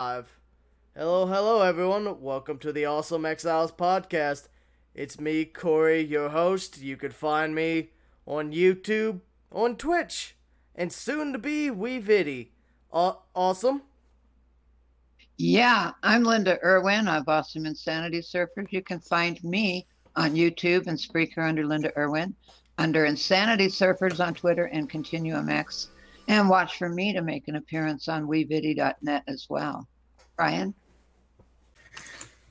Live. Hello, everyone. Welcome to the Awesome Exiles Podcast. It's me, Corey, your host. You can find me on YouTube, on Twitch, and soon to be WeViddy. Awesome? Yeah, I'm Linda Irwin of Awesome Insanity Surfers. You can find me on YouTube and Spreaker under Linda Irwin, under Insanity Surfers on Twitter and Continuum X, and watch for me to make an appearance on WeViddy.net as well. Ryan?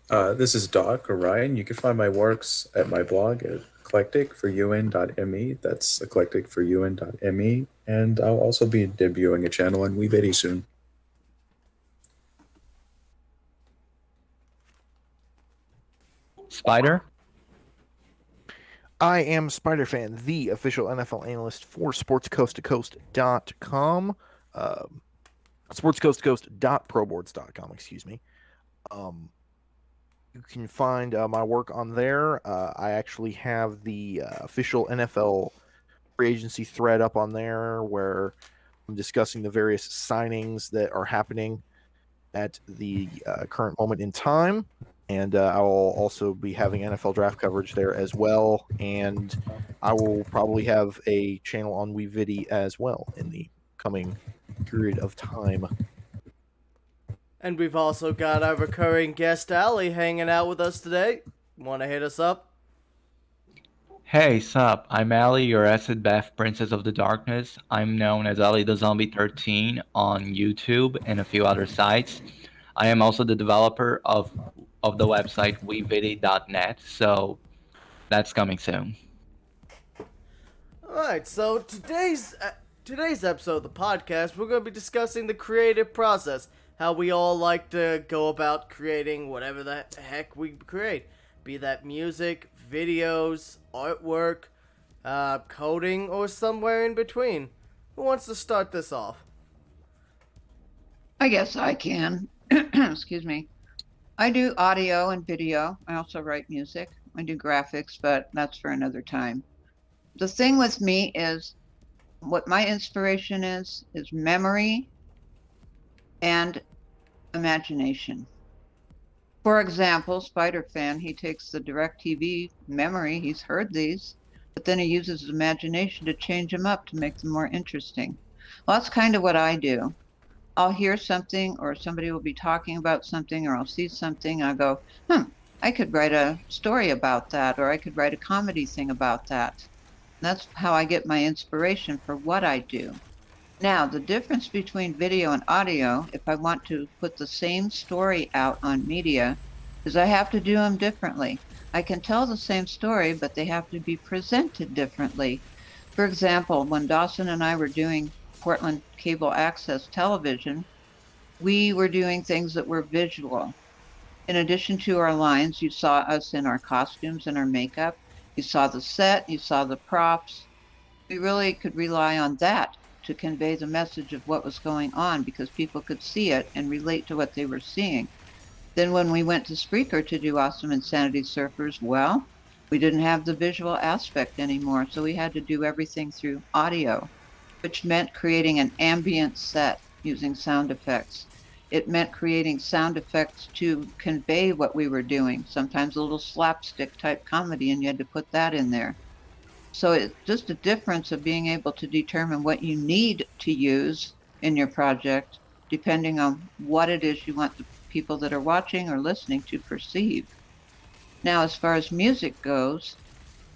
This is Doc Orion. You can find my works at my blog at eclecticforun.me. That's eclecticforun.me. And I'll also be debuting a channel on WeViddy soon. Spider? I am SpiderFan, the official NFL analyst for SportsCoastToCoast.com. SportsCoastToCoast.proboards.com, excuse me. You can find my work on there. I actually have the official NFL free agency thread up on there where I'm discussing the various signings that are happening at the current moment in time. And I will also be having NFL draft coverage there as well. And I will probably have a channel on WeViddy as well in the coming period of time. And we've also got our recurring guest, Ali, hanging out with us today. Want to hit us up? Hey, sup, I'm Ali, your Acid Bath Princess of the Darkness. I'm known as Ali the Zombie 13 on YouTube and a few other sites. I am also the developer of the website weviddy.net, so that's coming soon. Alright, so today's episode of the podcast, we're going to be discussing the creative process. How we all like to go about creating whatever the heck we create. Be that music, videos, artwork, coding, or somewhere in between. Who wants to start this off? I guess I can. Excuse me. I do audio and video. I also write music. I do graphics, but that's for another time. The thing with me is what my inspiration is memory and imagination. For example, SpiderFan, he takes the DirecTV memory, he's heard these, but then he uses his imagination to change them up to make them more interesting. Well, that's kind of what I do. I'll hear something or somebody will be talking about something or I'll see something and I'll go, I could write a story about that or I could write a comedy thing about that. That's how I get my inspiration for what I do. Now, the difference between video and audio, if I want to put the same story out on media, is I have to do them differently. I can tell the same story, but they have to be presented differently. For example, when Dawson and I were doing Portland Cable Access Television, we were doing things that were visual. In addition to our lines, you saw us in our costumes and our makeup. You saw the set, you saw the props. We really could rely on that to convey the message of what was going on because people could see it and relate to what they were seeing. Then when we went to Spreaker to do Awesome Insanity Surfers, well, we didn't have the visual aspect anymore, so we had to do everything through audio, which meant creating an ambient set using sound effects. It meant creating sound effects to convey what we were doing, sometimes a little slapstick type comedy, and you had to put that in there. So it's just a difference of being able to determine what you need to use in your project, depending on what it is you want the people that are watching or listening to perceive. Now, as far as music goes,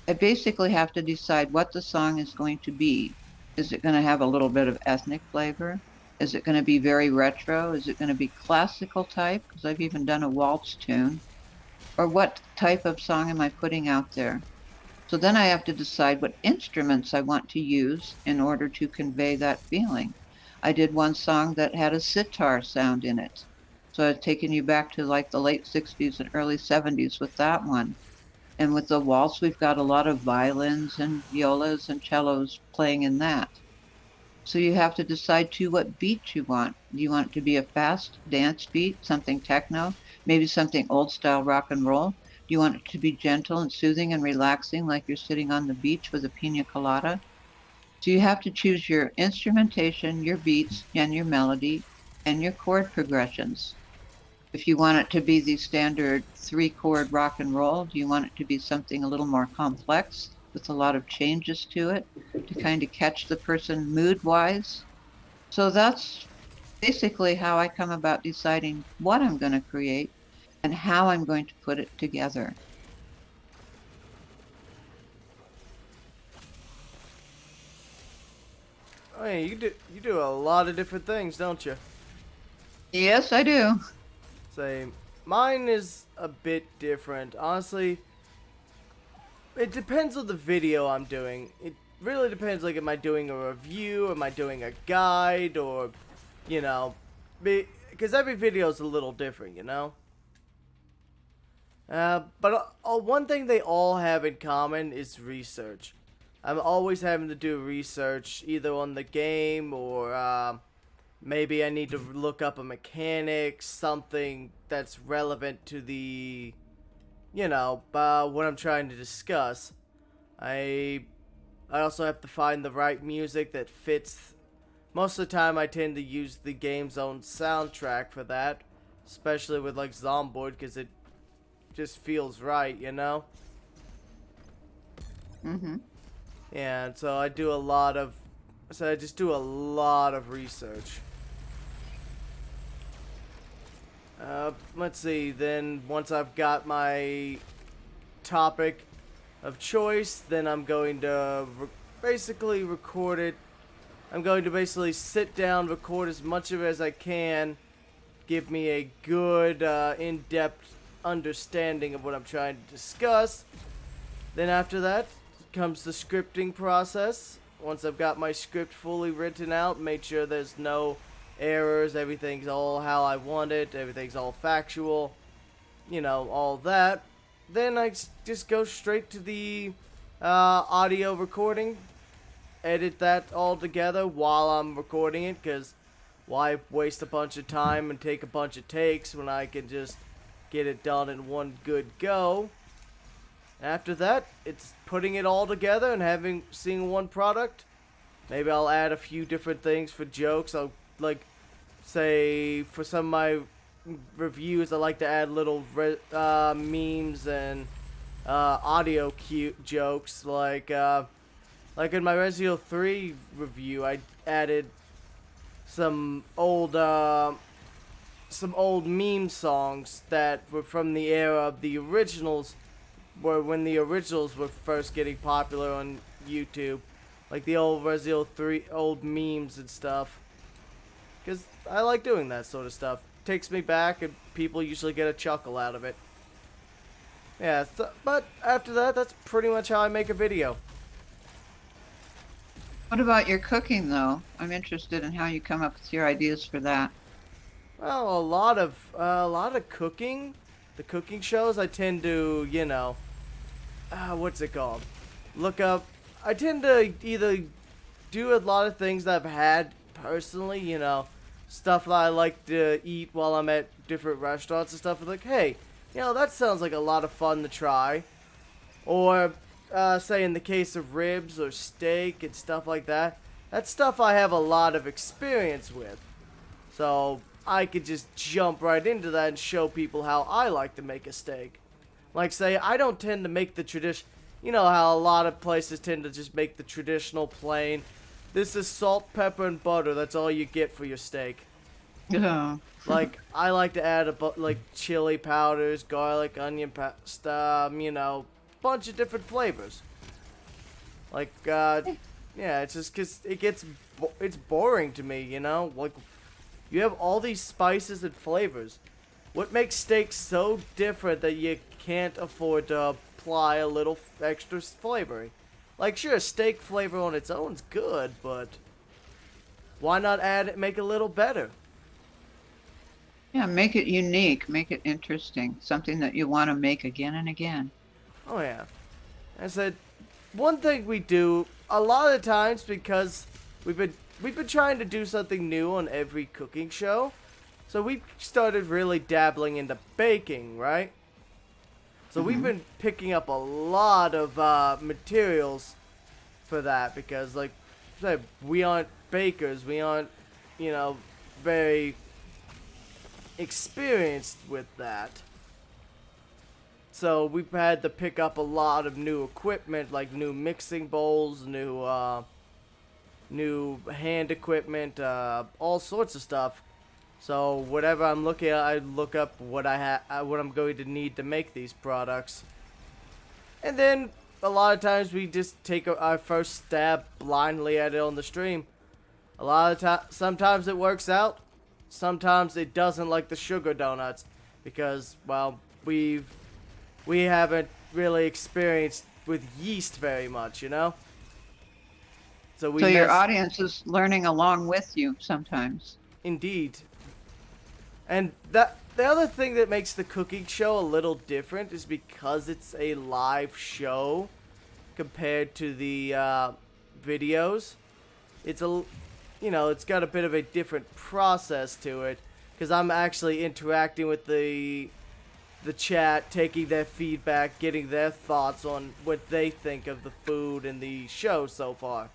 I basically have to decide what the song is going to be. Is it going to have a little bit of ethnic flavor? Is it going to be very retro? Is it going to be classical type? Because I've even done a waltz tune. Or what type of song am I putting out there? So then I have to decide what instruments I want to use in order to convey that feeling. I did one song that had a sitar sound in it. So I've taken you back to like the late 60s and early 70s with that one. And with the waltz, we've got a lot of violins and violas and cellos playing in that. So you have to decide too what beat you want. Do you want it to be a fast dance beat, something techno, maybe something old style rock and roll? Do you want it to be gentle and soothing and relaxing like you're sitting on the beach with a pina colada? So you have to choose your instrumentation, your beats, and your melody, and your chord progressions. If you want it to be the standard 3-chord rock and roll, do you want it to be something a little more complex with a lot of changes to it to kind of catch the person mood-wise? So that's basically how I come about deciding what I'm going to create and how I'm going to put it together. Oh yeah, you do a lot of different things, don't you? Yes, I do. Say, mine is a bit different. Honestly, it depends on the video I'm doing. It really depends. Like, am I doing a review? Am I doing a guide? Or, you know, because every video is a little different, you know. But one thing they all have in common is research. I'm always having to do research either on the game or maybe I need to look up a mechanic, something that's relevant to the, what I'm trying to discuss. I also have to find the right music that fits. Most of the time I tend to use the game's own soundtrack for that, especially with like Zomboid, because it just feels right, you know? Mm-hmm. Yeah, and so I just do a lot of research. Let's see, then once I've got my topic of choice, then I'm going to basically record it. I'm going to basically sit down, record as much of it as I can, give me a good, in-depth understanding of what I'm trying to discuss. Then after that comes the scripting process. Once I've got my script fully written out, made sure there's no errors, everything's all how I want it, everything's all factual, all that. Then I just go straight to the audio recording, edit that all together while I'm recording it, because why waste a bunch of time and take a bunch of takes when I can just get it done in one good go. After that, it's putting it all together and seeing one product. Maybe I'll add a few different things for jokes. I'll say for some of my reviews, I like to add little memes and audio cute jokes. Like in my Resident Evil 3 review, I added some old meme songs that were from the era of the originals, when the originals were first getting popular on YouTube, like the old Resident Evil 3 old memes and stuff. Because I like doing that sort of stuff. Takes me back, and people usually get a chuckle out of it. Yeah, but after that, that's pretty much how I make a video. What about your cooking, though? I'm interested in how you come up with your ideas for that. Well, a lot of cooking. The cooking shows I tend to, what's it called? Look up. I tend to either do a lot of things that I've had personally, stuff that I like to eat while I'm at different restaurants and stuff. Like, hey, that sounds like a lot of fun to try. Or, say in the case of ribs or steak and stuff like that, that's stuff I have a lot of experience with. So I could just jump right into that and show people how I like to make a steak. Like, say, I don't tend to make the tradition. You know how a lot of places tend to just make the traditional plain. This is salt, pepper, and butter. That's all you get for your steak. Yeah. Like, I like to add chili powders, garlic, onion pasta, bunch of different flavors. Like, yeah, it's just because it's boring to me, Like, you have all these spices and flavors. What makes steak so different that you can't afford to apply a little extra flavoring? Like, sure, steak flavor on its own is good, but why not make it a little better? Yeah, make it unique, make it interesting, something that you want to make again and again. Oh, yeah. I said, one thing we do a lot of times, because we've been trying to do something new on every cooking show. So we started really dabbling into baking, right? So we've been picking up a lot of materials for that, because, like I said, we aren't bakers. We aren't, very experienced with that. So we've had to pick up a lot of new equipment, like new mixing bowls, new hand equipment, all sorts of stuff. So whatever I'm looking at, I look up what what I'm going to need to make these products. And then a lot of times we just take our first stab blindly at it on the stream. A lot of times, sometimes it works out, sometimes it doesn't, like the sugar donuts, because, well, we haven't really experienced with yeast very much, you know? So your audience is learning along with you sometimes. Indeed. And the other thing that makes the cooking show a little different is because it's a live show compared to the videos. It's it's got a bit of a different process to it, because I'm actually interacting with the chat, taking their feedback, getting their thoughts on what they think of the food and the show so far.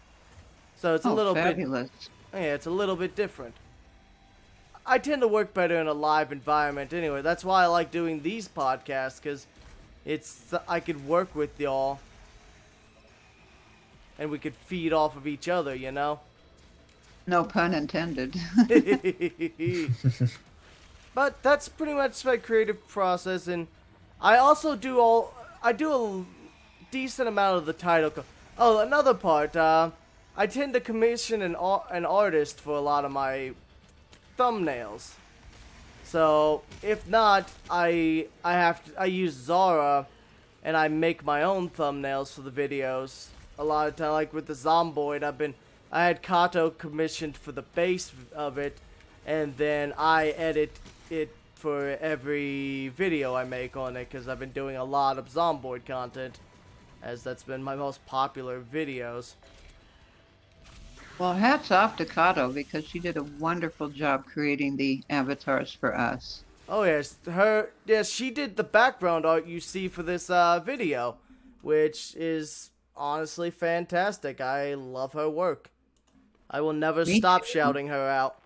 So it's a little fabulous. Yeah, it's a little bit different. I tend to work better in a live environment anyway. That's why I like doing these podcasts, because I could work with y'all and we could feed off of each other, you know? No pun intended. But that's pretty much my creative process, and I also do a decent amount of the title. Oh, another part, I tend to commission an artist for a lot of my thumbnails. So if not, I use Zara, and I make my own thumbnails for the videos. A lot of time, like with the Zomboid, I had Kato commissioned for the base of it, and then I edit it for every video I make on it, because I've been doing a lot of Zomboid content, as that's been my most popular videos. Well, hats off to Kato, because she did a wonderful job creating the avatars for us. Oh yes, she did the background art you see for this video, which is honestly fantastic. I love her work. I will never stop shouting her out.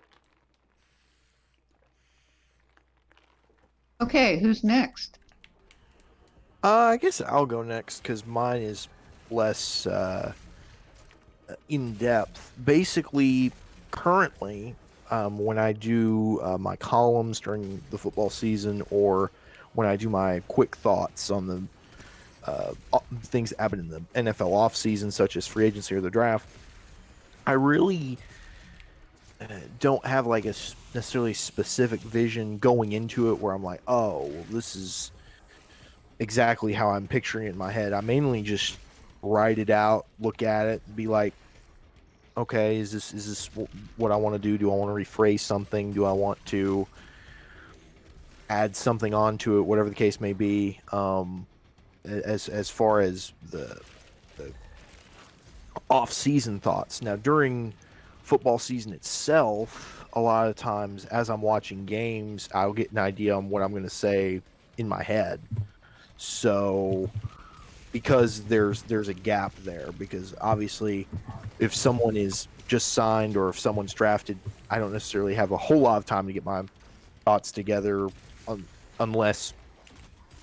Okay, who's next? I guess I'll go next because mine is less in depth. Basically, currently, when I do my columns during the football season, or when I do my quick thoughts on the things that happen in the NFL offseason, such as free agency or the draft, I really don't have like a necessarily specific vision going into it where I'm like, oh, well, this is exactly how I'm picturing it in my head. I mainly just write it out, look at it, be like, okay, is this what I want to do? Do I want to rephrase something? Do I want to add something onto it? Whatever the case may be. As far as the off-season thoughts. Now, during football season itself, a lot of times as I'm watching games, I'll get an idea on what I'm going to say in my head. So, because there's a gap there, because obviously if someone is just signed or if someone's drafted, I don't necessarily have a whole lot of time to get my thoughts together unless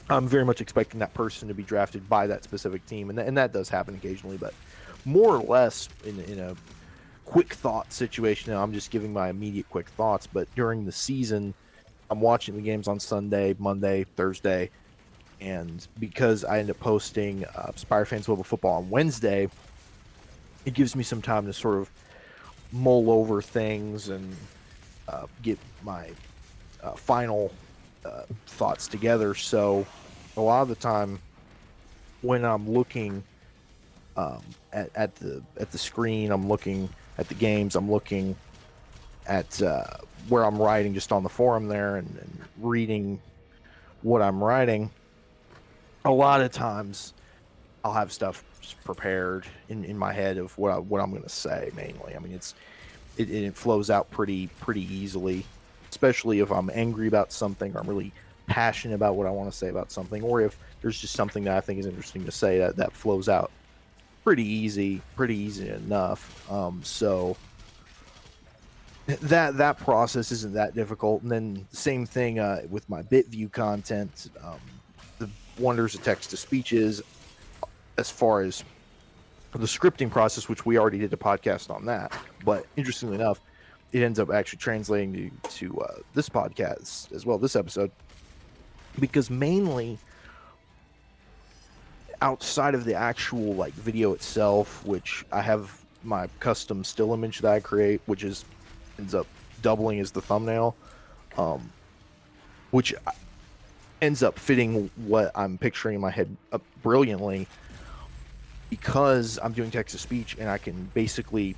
I'm very much expecting that person to be drafted by that specific team, and that does happen occasionally, but more or less in a quick thought situation. Now, I'm just giving my immediate quick thoughts, but during the season, I'm watching the games on Sunday, Monday, Thursday, and because I end up posting Spire Fans Global Football on Wednesday, it gives me some time to sort of mull over things and get my final thoughts together. So a lot of the time when I'm looking at the screen, I'm looking at the games, I'm looking at where I'm writing just on the forum there and reading what I'm writing, a lot of times I'll have stuff just prepared in my head of what I'm going to say mainly. I mean, it flows out pretty easily, especially if I'm angry about something or I'm really passionate about what I want to say about something, or if there's just something that I think is interesting to say that flows out pretty easy enough. So that process isn't that difficult. And then same thing with my bit view content. The wonders of text to speech is, as far as the scripting process, which we already did a podcast on that, but interestingly enough, it ends up actually translating to this podcast as well, this episode, because mainly outside of the actual like video itself, which I have my custom still image that I create, which ends up doubling as the thumbnail, which ends up fitting what I'm picturing in my head up brilliantly, because I'm doing text to speech and I can basically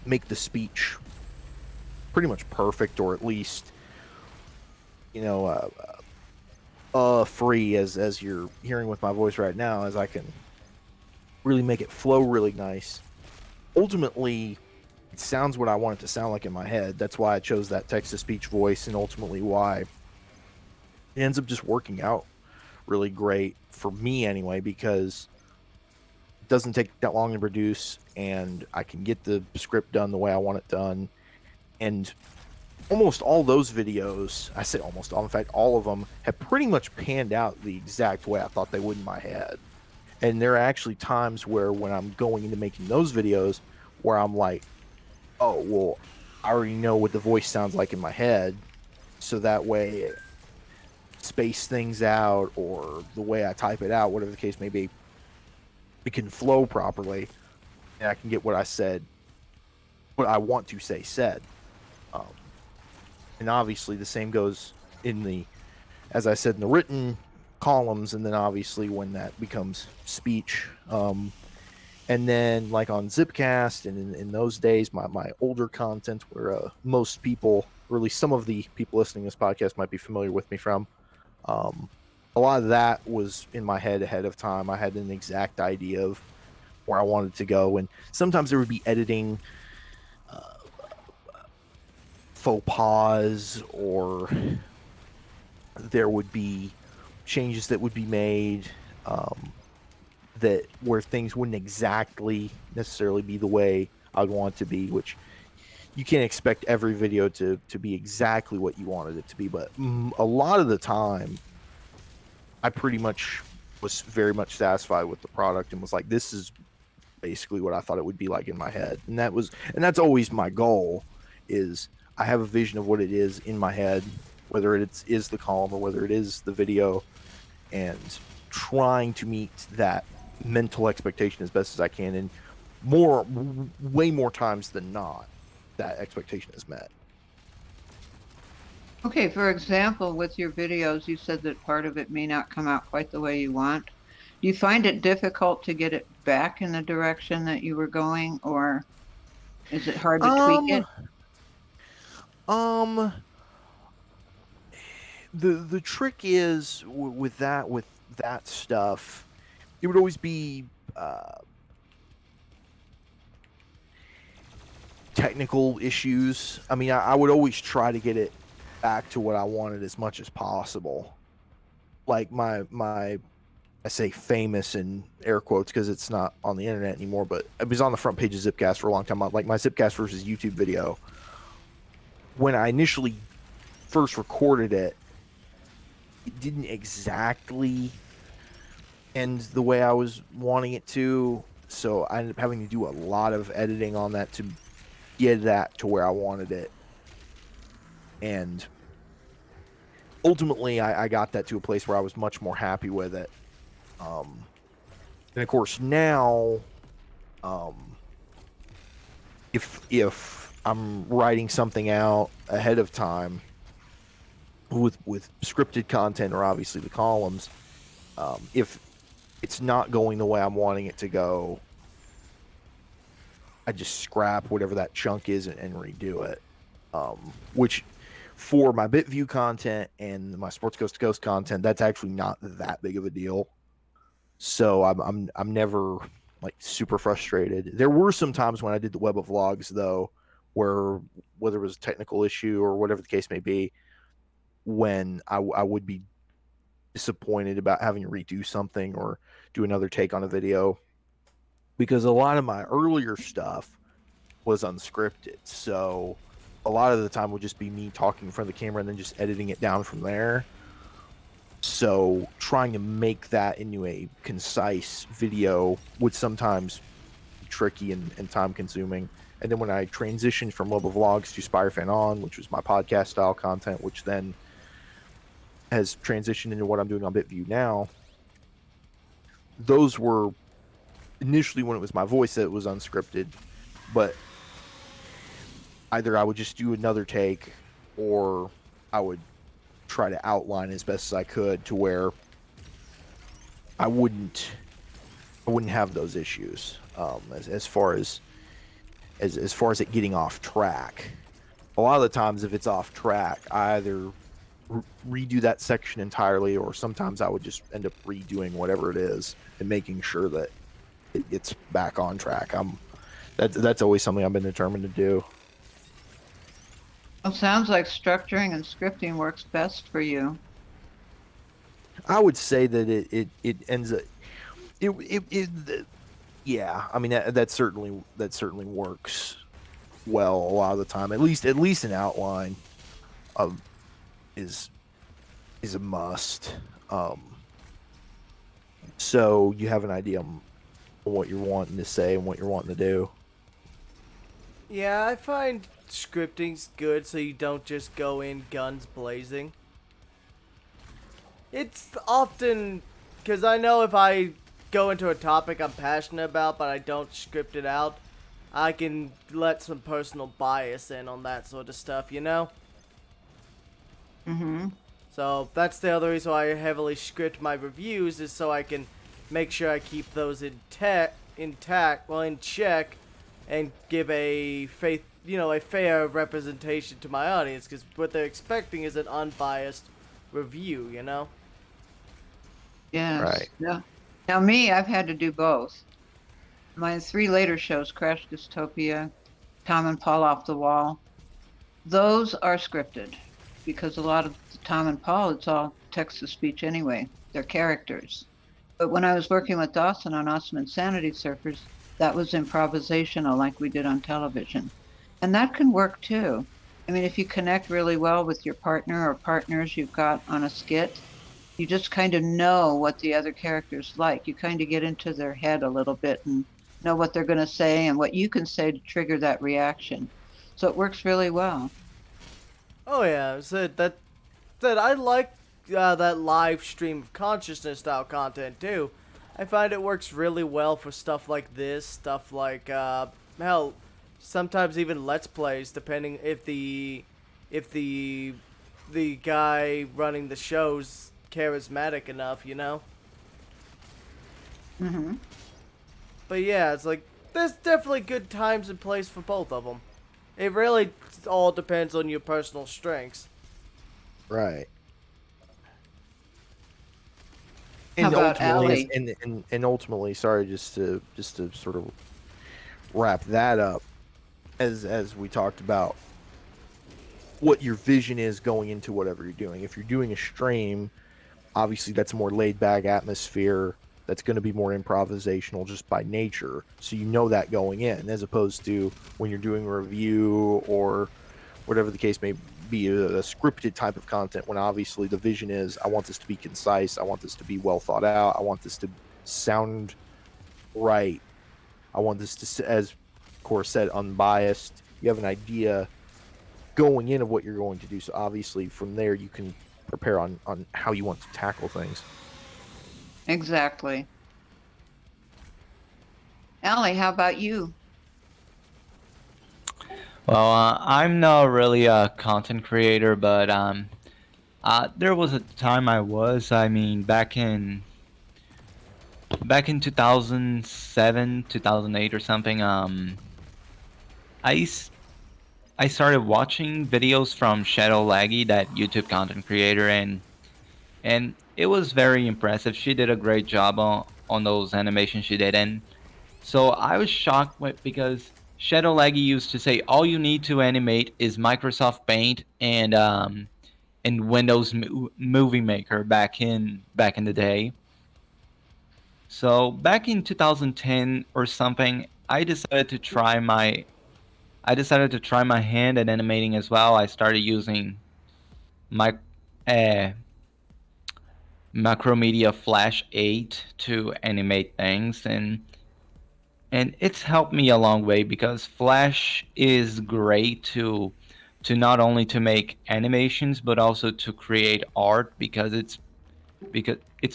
make the speech pretty much perfect, or at least, you know, free as you're hearing with my voice right now, as I can really make it flow really nice. Ultimately, it sounds what I want it to sound like in my head. That's why I chose that text to speech voice, and ultimately why it ends up just working out really great for me anyway, because it doesn't take that long to produce and I can get the script done the way I want it done. And almost all those videos, I say almost all, in fact, all of them have pretty much panned out the exact way I thought they would in my head. And there are actually times where when I'm going into making those videos where I'm like, oh, well, I already know what the voice sounds like in my head. So that way, space things out, or the way I type it out, whatever the case may be, it can flow properly. And I can get what I said, what I want to say said. And obviously the same goes in the, as I said, in the written columns, and then obviously when that becomes speech. And then like on Zipcast and in those days, my older content where most people, or at least some of the people listening to this podcast might be familiar with me from, a lot of that was in my head ahead of time. I had an exact idea of where I wanted to go, and sometimes there would be editing faux pas, or there would be changes that would be made that where things wouldn't exactly necessarily be the way I'd want it to be, which you can't expect every video to be exactly what you wanted it to be, but a lot of the time I pretty much was very much satisfied with the product and was like, this is basically what I thought it would be like in my head. And that's always my goal, is I have a vision of what it is in my head, whether it is the column or whether it is the video, and trying to meet that mental expectation as best as I can. And way more times than not, that expectation is met. Okay, for example, with your videos, you said that part of it may not come out quite the way you want. Do you find it difficult to get it back in the direction that you were going, or is it hard to tweak it? The trick is with that stuff, it would always be technical issues. I mean, I would always try to get it back to what I wanted as much as possible. Like my I say famous in air quotes because it's not on the internet anymore, but it was on the front page of Zipcast for a long time. Like my Zipcast versus YouTube video. When I initially first recorded it, it didn't exactly end the way I was wanting it to, so I ended up having to do a lot of editing on that to get that to where I wanted it. And ultimately, I got that to a place where I was much more happy with it. And of course, now, if I'm writing something out ahead of time with scripted content, or obviously the columns, if it's not going the way I'm wanting it to go, I just scrap whatever that chunk is and redo it. Which for my bit view content and my Sports Coast to Coast content, that's actually not that big of a deal. So I'm never like super frustrated. There were some times when I did the web of vlogs though, where whether it was a technical issue or whatever the case may be, when I would be disappointed about having to redo something or do another take on a video, because a lot of my earlier stuff was unscripted. So a lot of the time would just be me talking in front of the camera and then just editing it down from there. So trying to make that into a concise video would sometimes be tricky and time consuming. And then when I transitioned from mobile vlogs to Spire Fan On, which was my podcast style content, which then has transitioned into what I'm doing on BitView now, those were initially when it was my voice that it was unscripted, but either I would just do another take or I would try to outline as best as I could to where I wouldn't have those issues as far as it getting off track. A lot of the times if it's off track, I either redo that section entirely, or sometimes I would just end up redoing whatever it is and making sure that it's back on track. That's always something I've been determined to do. Well, sounds like structuring and scripting works best for you. I would say that it ends up yeah. I mean that certainly works well a lot of the time. At least an outline is a must. So you have an idea on what you're wanting to say and what you're wanting to do. Yeah, I find scripting's good so you don't just go in guns blazing. It's often because I know if I go into a topic I'm passionate about but I don't script it out, I can let some personal bias in on that sort of stuff, you know? Mm-hmm. So that's the other reason why I heavily script my reviews, is so I can make sure I keep those in check, and give a fair representation to my audience, because what they're expecting is an unbiased review, you know? Yes. Right. Yeah. Now me, I've had to do both. My 3 later shows, Crash Dystopia, Tom and Paul Off the Wall, those are scripted because a lot of Tom and Paul, it's all text-to-speech anyway. They're characters. But when I was working with Dawson on Awesome Insanity Surfers, that was improvisational like we did on television. And that can work too. I mean, if you connect really well with your partner or partners you've got on a skit, you just kind of know what the other character's like. You kind of get into their head a little bit and know what they're going to say and what you can say to trigger that reaction. So it works really well. Oh yeah, so that I like that live stream of consciousness style content too. I find it works really well for stuff like this, stuff like hell, sometimes even let's plays, depending if the guy running the show's charismatic enough, you know. Mm-hmm. But yeah, it's like there's definitely good times and place for both of them. It really all depends on your personal strengths. Right. How about Allie? And ultimately, sorry, just to sort of wrap that up, as we talked about, what your vision is going into whatever you're doing. If you're doing a stream, obviously that's a more laid back atmosphere. That's going to be more improvisational just by nature. So you know that going in, as opposed to when you're doing a review or whatever the case may be, a scripted type of content, when obviously the vision is, I want this to be concise, I want this to be well thought out, I want this to sound right, I want this to, as Cora said, unbiased. You have an idea going in of what you're going to do, so obviously from there you can prepare on how you want to tackle things. Exactly. Allie, how about you? Well, I'm not really a content creator, but there was a time I was. I mean, back in 2007, 2008 or something. I started watching videos from Shadow Laggy, that YouTube content creator, and it was very impressive. She did a great job on those animations she did, and so I was shocked because Shadow Laggy used to say all you need to animate is Microsoft Paint and Windows Movie Maker back in the day. So back in 2010 or something, I decided to try I decided to try my hand at animating as well. I started using my uh, Macromedia Flash 8 to animate things, and it's helped me a long way because Flash is great to not only to make animations but also to create art because it's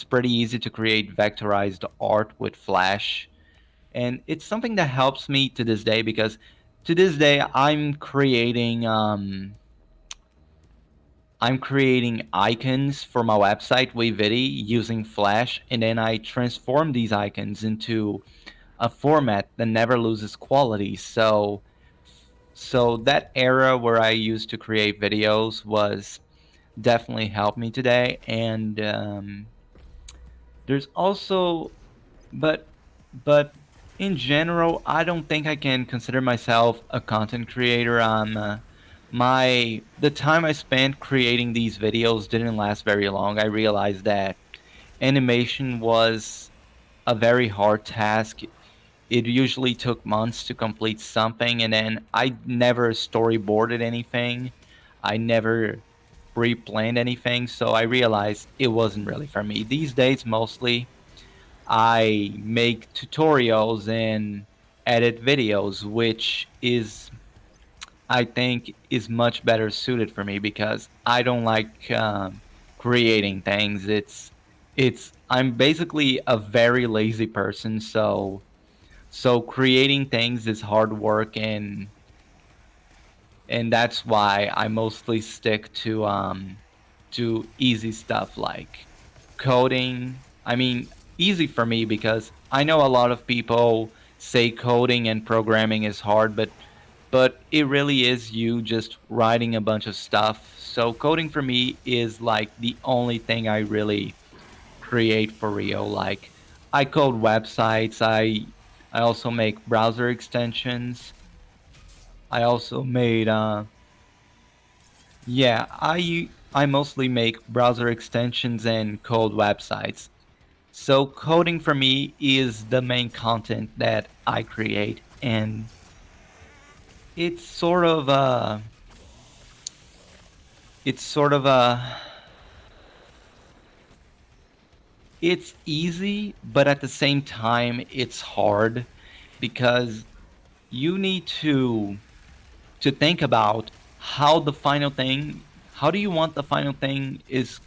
pretty easy to create vectorized art with Flash. And it's something that helps me to this day because to this day I'm creating icons for my website Wavity using Flash, and then I transform these icons into a format that never loses quality. So that era where I used to create videos was definitely helped me today. And there's also, but but in general, I don't think I can consider myself a content creator. My the time I spent creating these videos didn't last very long. I realized that animation was a very hard task. It usually took months to complete something, and then I never storyboarded anything. I never pre-planned anything, so I realized it wasn't really for me. These days, mostly, I make tutorials and edit videos, which is, I think, is much better suited for me because I don't like creating things. I'm basically a very lazy person, so creating things is hard work, and that's why I mostly stick to easy stuff like coding. I mean, easy for me because I know a lot of people say coding and programming is hard, but it really is you just writing a bunch of stuff. So coding for me is like the only thing I really create for real. Like I code websites, I also make browser extensions. I also made yeah, I mostly make browser extensions and code websites. So coding for me is the main content that I create, and it's sort of it's sort of it's easy, but at the same time it's hard because you need to think about how do you want the final thing is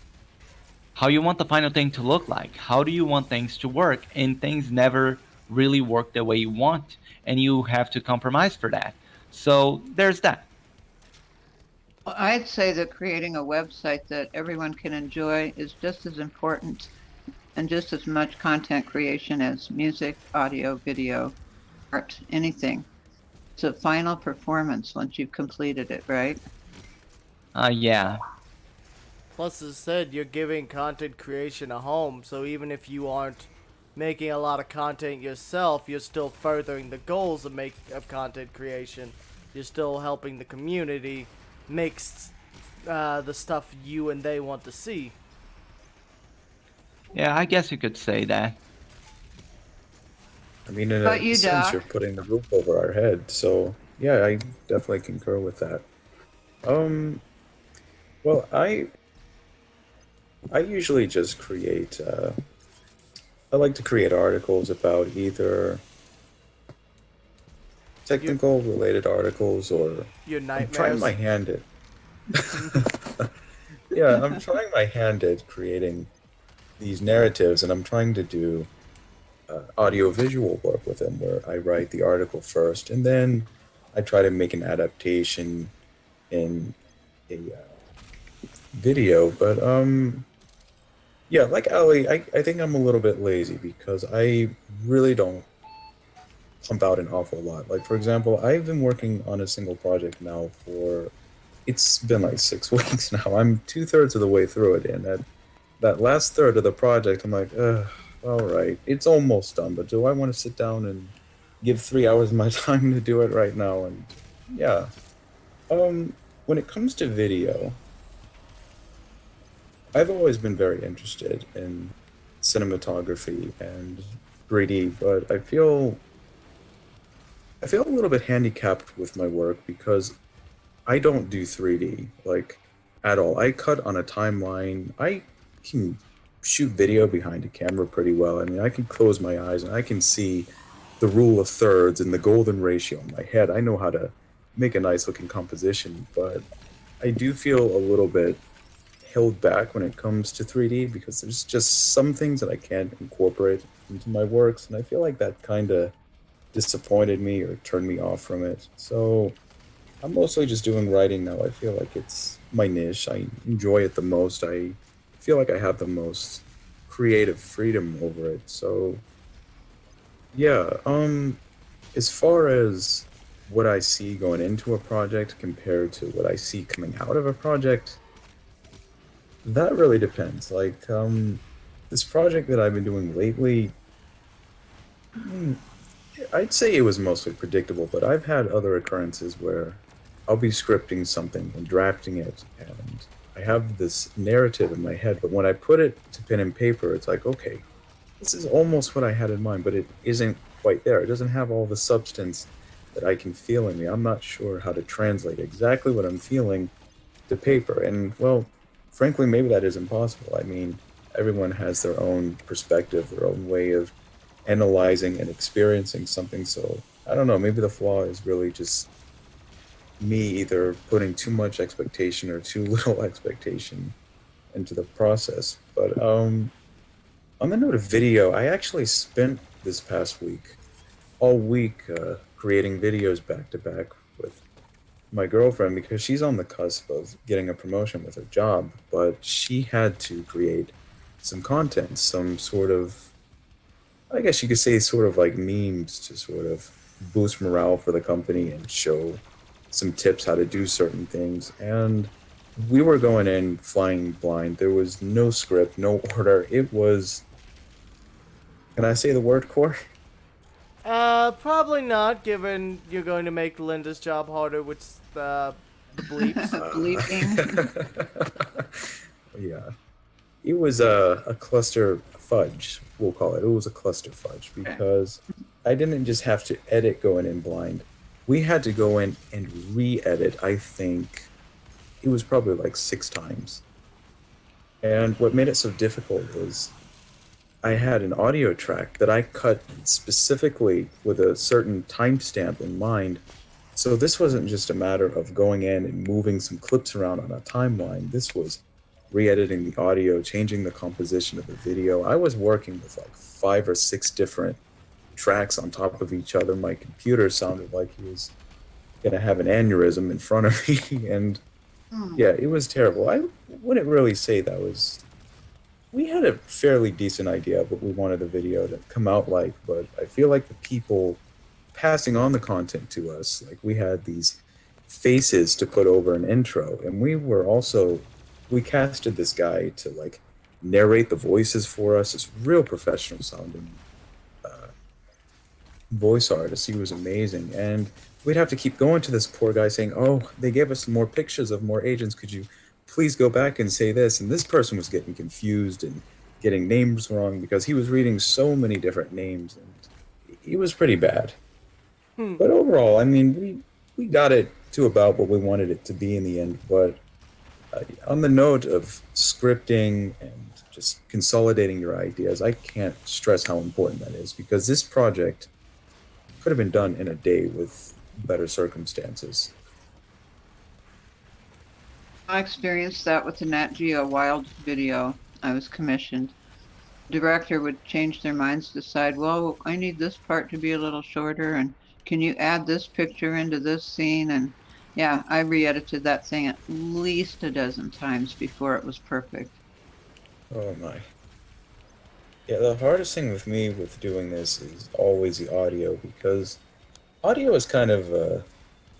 how you want the final thing to look like. How do you want things to work? And things never really work the way you want, and you have to compromise for that. So there's that. Well, I'd say that creating a website that everyone can enjoy is just as important and just as much content creation as music, audio, video, art, anything. It's a final performance once you've completed it, right? Yeah, Plus, as said, you're giving content creation a home, so even if you aren't making a lot of content yourself, you're still furthering the goals of content creation. You're still helping the community make the stuff you and they want to see. yeah, I guess you could say that. I mean, in But a you, sense, you're Doc, putting the roof over our head. So yeah, I definitely concur with that. Um, well, I usually just create. I like to create articles about either Your, technical related articles or your I'm trying my nightmares. hand at. Yeah, I'm trying my hand at creating these narratives, and I'm trying to do audio visual work with them, where I write the article first, and then I try to make an adaptation in a video. But yeah, like Ali, I think I'm a little bit lazy because I really don't pump out an awful lot. Like for example, I've been working on a single project now for it's been like 6 weeks now. I'm 2/3 of the way through it, and that last third of the project, I'm like, all right, it's almost done, but do I want to sit down and give 3 hours of my time to do it right now? And yeah, when it comes to video, I've always been very interested in cinematography and 3D, but I feel I feel a little bit handicapped with my work because I don't do 3D like at all. I cut on a timeline. I can shoot video behind a camera pretty well. I mean, I can close my eyes and I can see the rule of thirds and the golden ratio in my head. I know how to make a nice looking composition, but I do feel a little bit held back when it comes to 3D because there's just some things that I can't incorporate into my works, and I feel like that kind of disappointed me or turned me off from it. So I'm mostly just doing writing now. I feel like it's my niche. I enjoy it the most. I feel like I have the most creative freedom over it. So yeah, as far as what I see going into a project compared to what I see coming out of a project, that really depends. Like, this project that I've been doing lately, mm, I'd say it was mostly predictable, but I've had other occurrences where I'll be scripting something and drafting it, and I have this narrative in my head, but when I put it to pen and paper, it's like, okay, this is almost what I had in mind, but it isn't quite there. It doesn't have all the substance that I can feel in me. I'm not sure how to translate exactly what I'm feeling to paper. And, well, frankly, maybe that is impossible. I mean, everyone has their own perspective, their own way of analyzing and experiencing something. So, I don't know, maybe the flaw is really just me either putting too much expectation or too little expectation into the process. But, on the note of video, I actually spent this past week, all week, creating videos back to back with my girlfriend because she's on the cusp of getting a promotion with her job, but she had to create some content, some sort of, I guess you could say, sort of like memes to sort of boost morale for the company and show some tips how to do certain things. And we were going in flying blind. There was no script, no order. It was, can I say the word, Core? Probably not, given you're going to make Linda's job harder with the bleeps. Bleeping. Yeah. It was a cluster fudge, we'll call it. It was a cluster fudge because I didn't just have to edit going in blind. We had to go in and re-edit, I think it was probably like 6 times. And what made it so difficult is I had an audio track that I cut specifically with a certain timestamp in mind. So this wasn't just a matter of going in and moving some clips around on a timeline. This was re-editing the audio, changing the composition of the video. I was working with like 5 or 6 different tracks on top of each other. My computer sounded like he was gonna have an aneurysm in front of me, and yeah, it was terrible. I wouldn't really say that was. We had a fairly decent idea of what we wanted the video to come out like, but I feel like the people passing on the content to us, like we had these faces to put over an intro, and we casted this guy to like narrate the voices for us. This real professional sounding voice artist. He was amazing, and we'd have to keep going to this poor guy saying, "Oh, they gave us more pictures of more agents. Could you please go back and say this?" And this person was getting confused and getting names wrong because he was reading so many different names, and he was pretty bad. But overall, I mean, we got it to about what we wanted it to be in the end. But on the note of scripting and just consolidating your ideas, I can't stress how important that is because this project could have been done in a day with better circumstances. I experienced that with the Nat Geo Wild video I was commissioned. The director would change their minds, decide, well, I need this part to be a little shorter, and can you add this picture into this scene? And yeah, I re-edited that thing at least a dozen times before it was perfect. Oh my. Yeah, the hardest thing with me with doing this is always the audio because audio is kind of a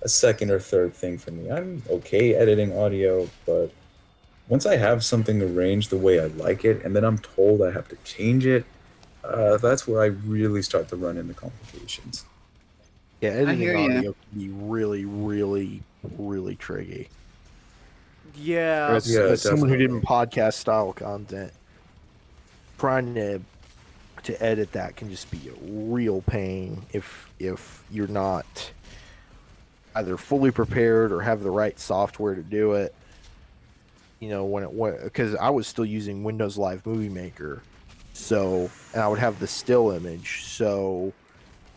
second or third thing for me. I'm okay editing audio, but once I have something arranged the way I like it and then I'm told I have to change it, that's where I really start to run into complications. Yeah, editing hear ya. audio can be really, really, really tricky. Yeah. As someone who did podcast style content, trying to to edit that can just be a real pain if you're not either fully prepared or have the right software to do it. Because I was still using Windows Live Movie Maker, and I would have the still image, so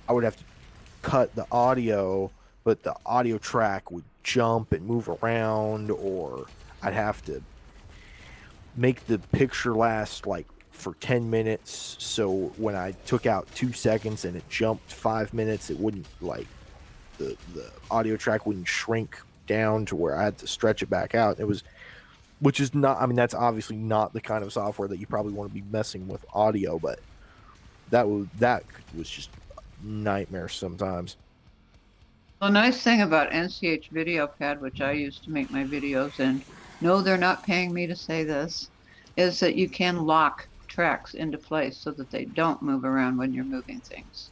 I would have to cut the audio, but the audio track would jump and move around, or I'd have to make the picture last like for 10 minutes, so when I took out 2 seconds and it jumped 5 minutes, it wouldn't, like, the audio track wouldn't shrink down to where I had to stretch it back out. Which is not, I mean, that's obviously not the kind of software that you probably want to be messing with audio, but that was just a nightmare sometimes. The nice thing about NCH Video Pad, which I use to make my videos, and no, they're not paying me to say this, is that you can lock tracks into place so that they don't move around when you're moving things.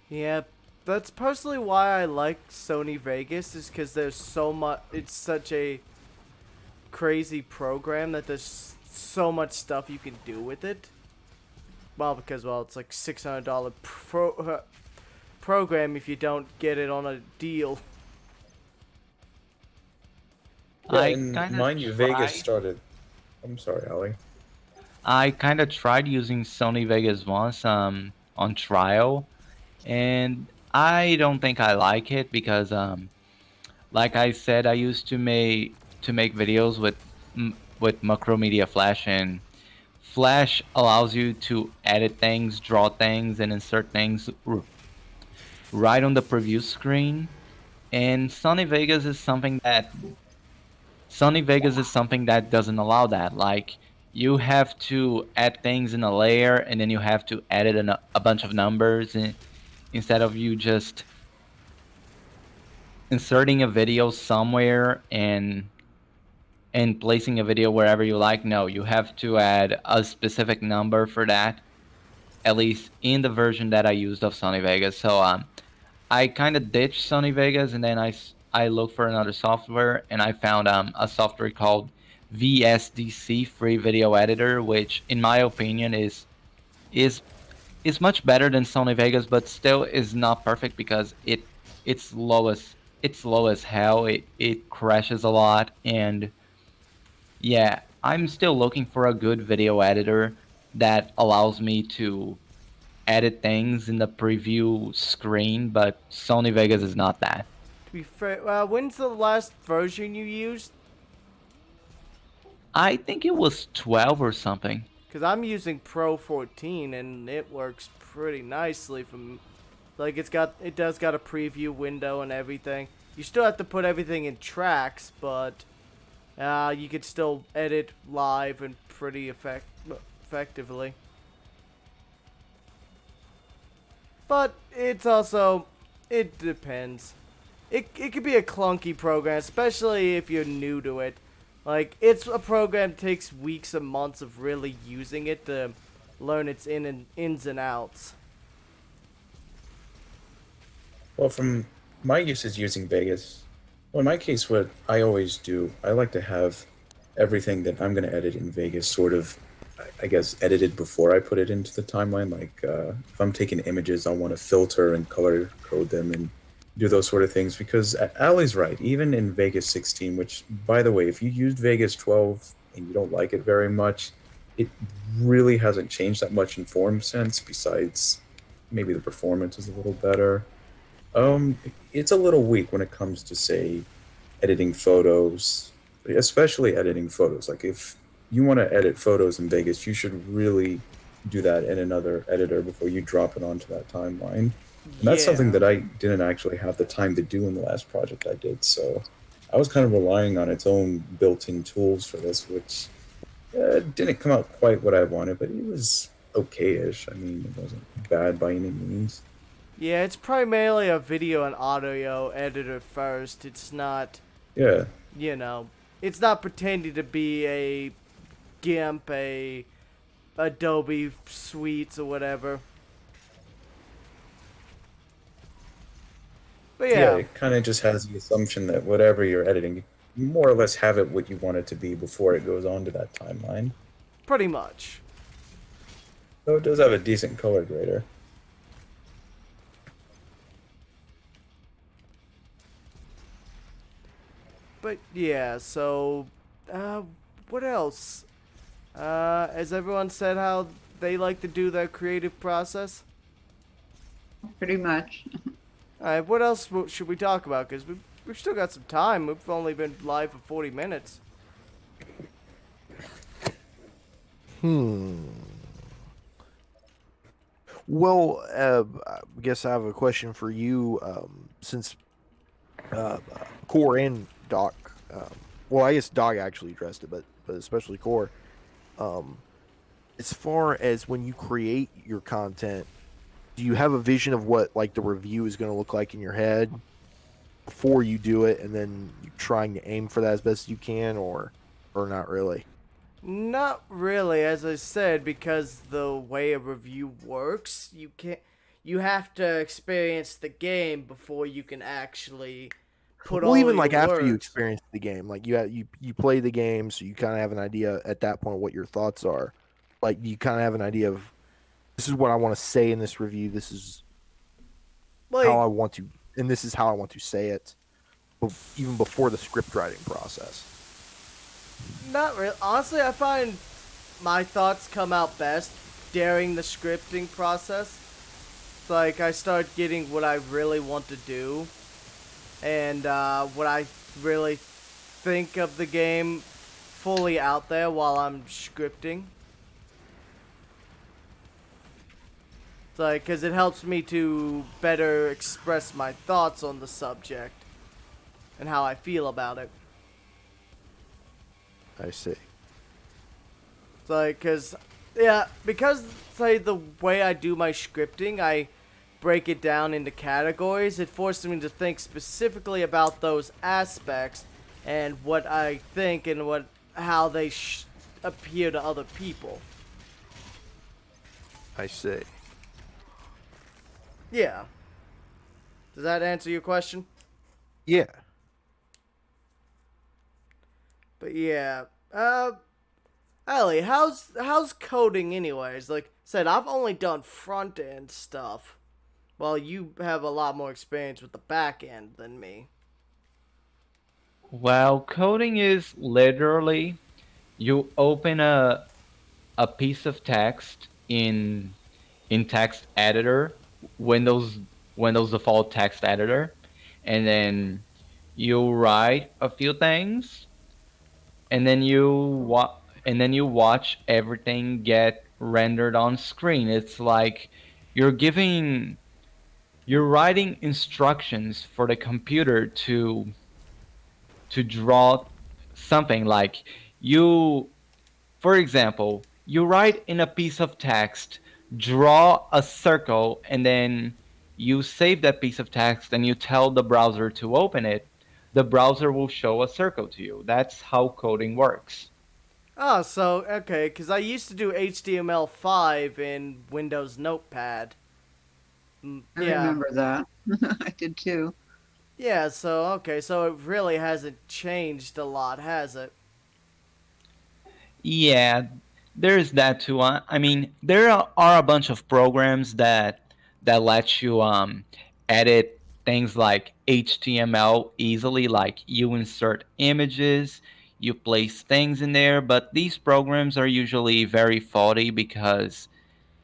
Yeah, that's personally why I like Sony Vegas, is because there's so much. It's such a crazy program that there's so much stuff you can do with it. Well, because it's like $600 program if you don't get it on a deal. Yeah, I and kind mind you, of Vegas started. I'm sorry, Ali. I kind of tried using Sony Vegas once on trial, and I don't think I like it because like I said, I used to make videos with Macromedia Flash, and Flash allows you to edit things, draw things, and insert things right on the preview screen. And Sony Vegas is something that doesn't allow that. Like, you have to add things in a layer, and then you have to edit a bunch of numbers, instead of you just inserting a video somewhere and placing a video wherever you like. No, you have to add a specific number for that, at least in the version that I used of Sony Vegas. So I kind of ditched Sony Vegas, and then I looked for another software, and I found a software called VSDC, Free Video Editor, which in my opinion is much better than Sony Vegas, but still is not perfect because it's slow as hell. It crashes a lot, and yeah, I'm still looking for a good video editor that allows me to edit things in the preview screen, but Sony Vegas is not that. To be fair, when's the last version you used? I think it was 12 or something. Because I'm using Pro 14 and it works pretty nicely. Like, it does got a preview window and everything. You still have to put everything in tracks, but you could still edit live and pretty effectively. But it's also, it depends. It could be a clunky program, especially if you're new to it. Like, it's a program that takes weeks and months of really using it to learn its ins and outs. Well, from my usage using Vegas, well, in my case, what I always do, I like to have everything that I'm going to edit in Vegas sort of, I guess, edited before I put it into the timeline. Like, if I'm taking images, I want to filter and color code them and do those sort of things, because Ali's right. Even in Vegas 16, which, by the way, if you used Vegas 12 and you don't like it very much, it really hasn't changed that much in form since, besides maybe the performance is a little better. It's a little weak when it comes to, say, editing photos, especially editing photos. Like, if you want to edit photos in Vegas, you should really do that in another editor before you drop it onto that timeline. And that's something that I didn't actually have the time to do in the last project I did. So I was kind of relying on its own built-in tools for this, which didn't come out quite what I wanted, but it was okay-ish. I mean, it wasn't bad by any means. Yeah, it's primarily a video and audio editor first. It's not, Yeah. It's not pretending to be a GIMP, a Adobe Suites or whatever. But yeah, It kind of just has the assumption that whatever you're editing, you more or less have it what you want it to be before it goes on to that timeline. pretty much. Though it does have a decent color grader. But yeah, so what else? Has everyone said how they like to do their creative process? Pretty much. All right, what else should we talk about? Because we've still got some time. We've only been live for 40 minutes. Well, I guess I have a question for you. Since Core and Doc, well, I guess Doc actually addressed it, but especially Core. Um, as far as when you create your content, do you have a vision of what like the review is going to look like in your head before you do it, and then you're trying to aim for that as best you can, or not really? Not really, as I said, because the way a review works, you have to experience the game before you can actually put Well, all even your like after you words. experience the game, like you play the game, so you kind of have an idea at that point what your thoughts are. Like you kind of have an idea of this is what I want to say in this review. This is how Like, I want to, and this is how I want to say it, even before the script writing process. not really. Honestly, I find my thoughts come out best during the scripting process. It's like I start getting what I really want to do and what I really think of the game fully out there while I'm scripting. It's like, because it helps me to better express my thoughts on the subject and how I feel about it. I see. It's like, because, say, the way I do my scripting, I break it down into categories. It forces me to think specifically about those aspects and what I think and how they appear to other people. I see. Yeah. Does that answer your question? Yeah. But yeah, Ellie, how's coding anyways? Like I said, I've only done front end stuff, while you have a lot more experience with the back end than me. Well, coding is literally you open a piece of text in text editor, Windows Windows default text editor, and then you write a few things, and then you watch everything get rendered on screen. It's like you're giving you're writing instructions for the computer to draw something like you for example, you write in a piece of text, draw a circle, and then you save that piece of text and you tell the browser to open it. The browser will show a circle to you. That's how coding works. Oh, so okay, because I used to do HTML5 in Windows Notepad. I Yeah, remember that. I did too. yeah. So okay, so it really hasn't changed a lot, has it? Yeah, there's that too. I mean, there are a bunch of programs that let you edit things like HTML easily, like you insert images, you place things in there, but these programs are usually very faulty because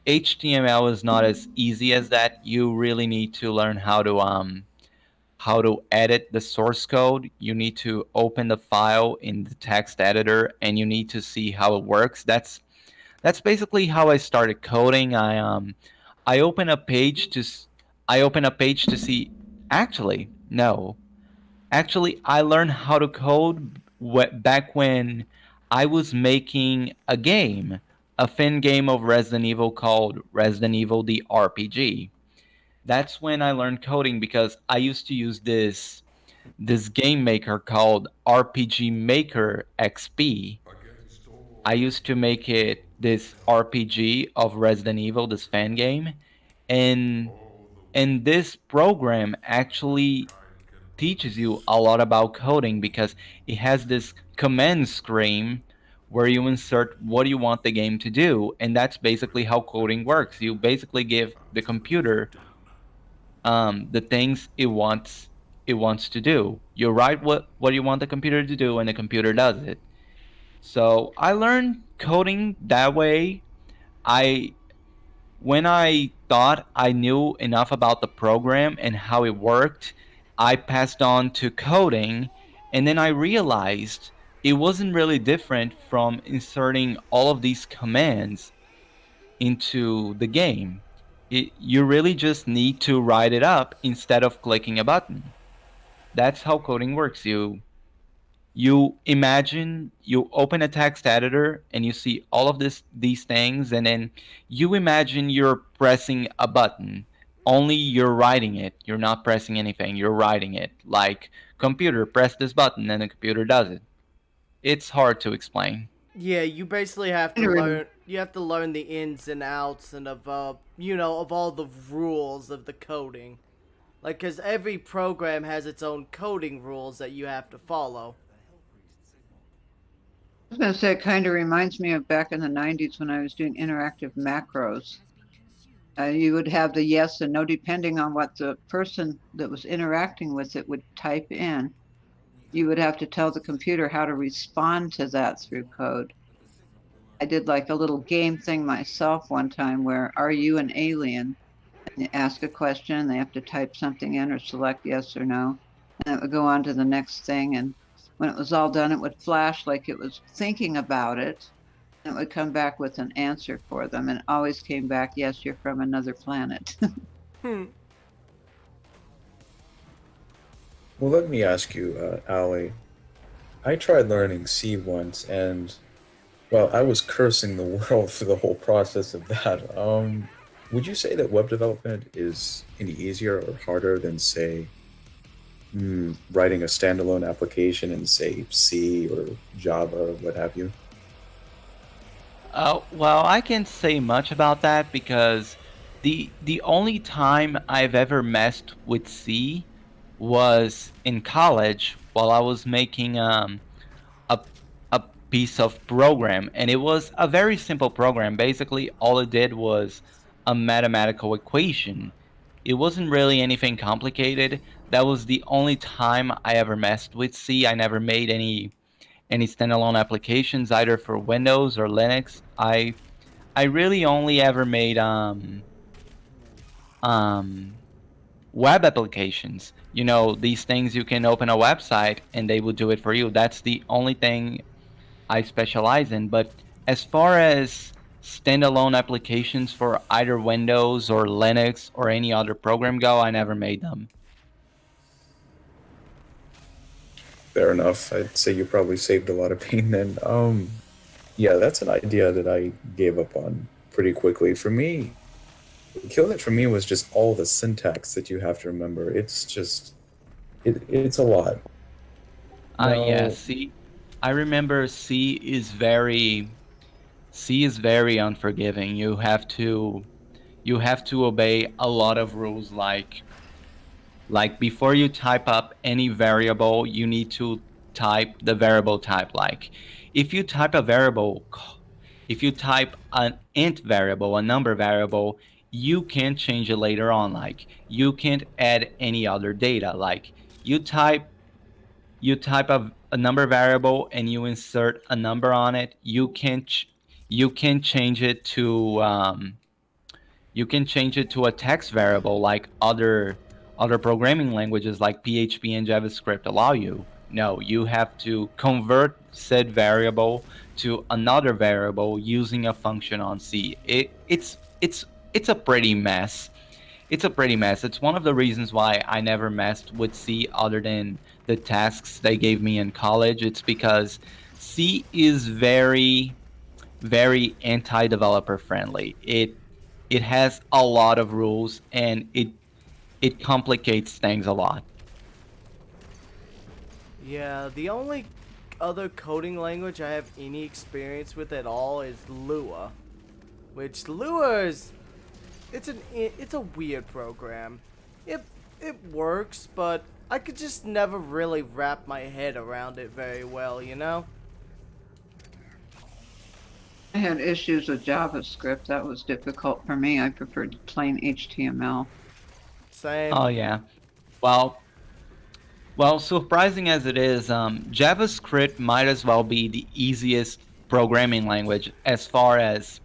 HTML is not as easy as that. You really need to learn how to edit the source code. You need to open the file in the text editor and you need to see how it works. That's basically how I started coding. I open a page to I open a page to see actually no. Actually, I learned how to code back when I was making a game, a fin game of Resident Evil called Resident Evil the RPG. That's when I learned coding because I used to use this game maker called RPG Maker XP. I used to make it this RPG of Resident Evil, this fan game, and this program actually teaches you a lot about coding because it has this command screen where you insert what you want the game to do, and that's basically how coding works. You basically give the computer the things it wants to do. You write what you want the computer to do, and the computer does it. So I learned coding that way. I When I thought I knew enough about the program and how it worked, I passed on to coding, and then I realized it wasn't really different from inserting all of these commands into the game. You really just need to write it up instead of clicking a button. That's how coding works. You open a text editor and you see all of these things, and then you imagine you're pressing a button. Only you're writing it. You're not pressing anything. You're writing it. Like, computer, press this button, and the computer does it. It's hard to explain. Yeah, you basically have to learn. You have to learn the ins and outs and of of all the rules of the coding. Like, cause every program has its own coding rules that you have to follow. I was going to say, it kind of reminds me of back in the 90s when I was doing interactive macros. You would have the yes and no depending on what the person that was interacting with it would type in. You would have to tell the computer how to respond to that through code. I did like a little game thing myself one time where, are you an alien? And you ask a question, they have to type something in or select yes or no. And it would go on to the next thing. And when it was all done, it would flash like it was thinking about it. And it would come back with an answer for them. And it always came back, yes, you're from another planet. Hmm. Well, let me ask you, Ali. I tried learning C once, and well, I was cursing the world for the whole process of that. Would you say that web development is any easier or harder than, say, writing a standalone application in, say, C or Java or what have you? Well, I can't say much about that because the only time I've ever messed with C was in college while I was making a a piece of program, and it was a very simple program. Basically, all it did was a mathematical equation. It wasn't really anything complicated. That was the only time I ever messed with C. I never made any standalone applications either for Windows or Linux. I really only ever made um web applications. These things you can open a website and they will do it for you. That's the only thing I specialize in. But as far as standalone applications for either Windows or Linux or any other program go, I never made them. Fair enough. I'd say you probably saved a lot of pain then. Yeah, that's an idea that I gave up on pretty quickly. For me, what killed it for me was just all the syntax that you have to remember. It's just, it's a lot. Yeah, Now, C. I remember C is very unforgiving. You have to obey a lot of rules, like before you type up any variable, you need to type the variable type. Like if you type a variable, if you type an int variable, a number variable, you can't change it later on. Like you can't add any other data. Like you type you type a number variable and you insert a number on it. You can change it to a text variable like other programming languages like PHP and JavaScript allow you. No, you have to convert said variable to another variable using a function on C. It's a pretty mess. It's a pretty mess. It's one of the reasons why I never messed with C other than the tasks they gave me in college. It's because C is very, very anti-developer friendly. It has a lot of rules and it complicates things a lot. Yeah, the only other coding language I have any experience with at all is Lua, which Lua is it's a weird program. It works, but I could just never really wrap my head around it very well, you know? had issues with JavaScript. That was difficult for me. I preferred plain HTML. Same. Oh yeah. Well, surprising as it is, JavaScript might as well be the easiest programming language as far as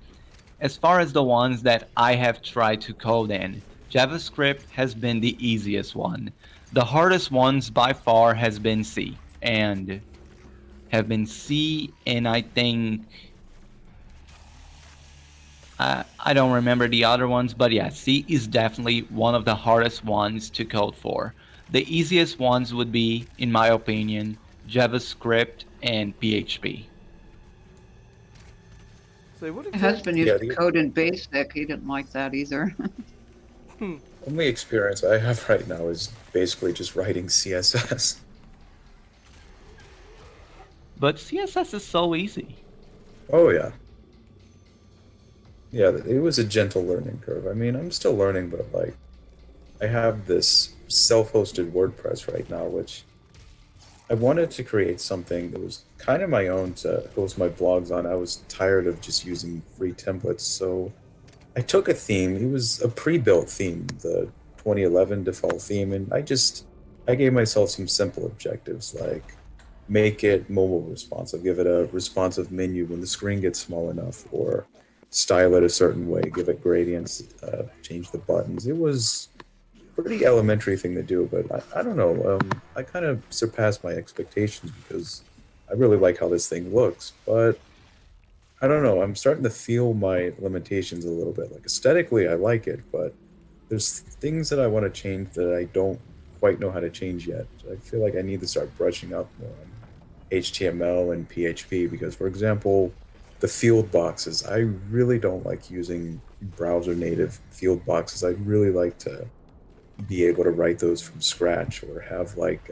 the ones that I have tried to code in. JavaScript has been the easiest one. The hardest ones by far has been C, and I think I don't remember the other ones, but yeah, C is definitely one of the hardest ones to code for. The easiest ones would be, in my opinion, JavaScript and PHP. So what My husband Yeah, used to the code in BASIC. He didn't like that either. only experience I have right now is basically just writing CSS. But CSS is so easy. Oh yeah. Yeah, it was a gentle learning curve. I mean, I'm still learning, but like, I have this self-hosted WordPress right now, which I wanted to create something that was kind of my own to host my blogs on. I was tired of just using free templates, so I took a theme. It was a pre-built theme, the 2011 default theme, and I gave myself some simple objectives like make it mobile responsive, give it a responsive menu when the screen gets small enough, or style it a certain way, give it gradients, change the buttons. It was a pretty elementary thing to do, but I don't know. I kind of surpassed my expectations because I really like how this thing looks, but I don't know. I'm starting to feel my limitations a little bit. Like aesthetically, I like it, but there's things that I want to change that I don't quite know how to change yet. I feel like I need to start brushing up more on HTML and PHP because, for example, the field boxes, I really don't like using browser native field boxes. I'd really like to be able to write those from scratch or have like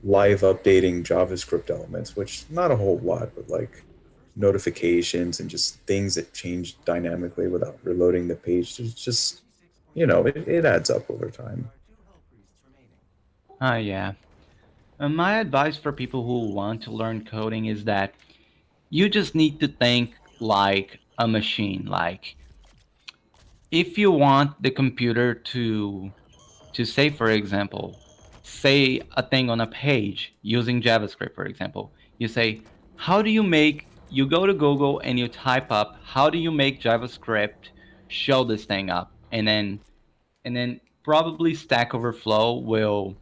live updating JavaScript elements, which not a whole lot, but like notifications and just things that change dynamically without reloading the page. It's just, it adds up over time. Yeah. My advice for people who want to learn coding is that you just need to think like a machine. Like, if you want the computer to say, for example, say a thing on a page using JavaScript, for example, you say, you go to Google and you type up, how do you make JavaScript show this thing up? And then probably Stack Overflow will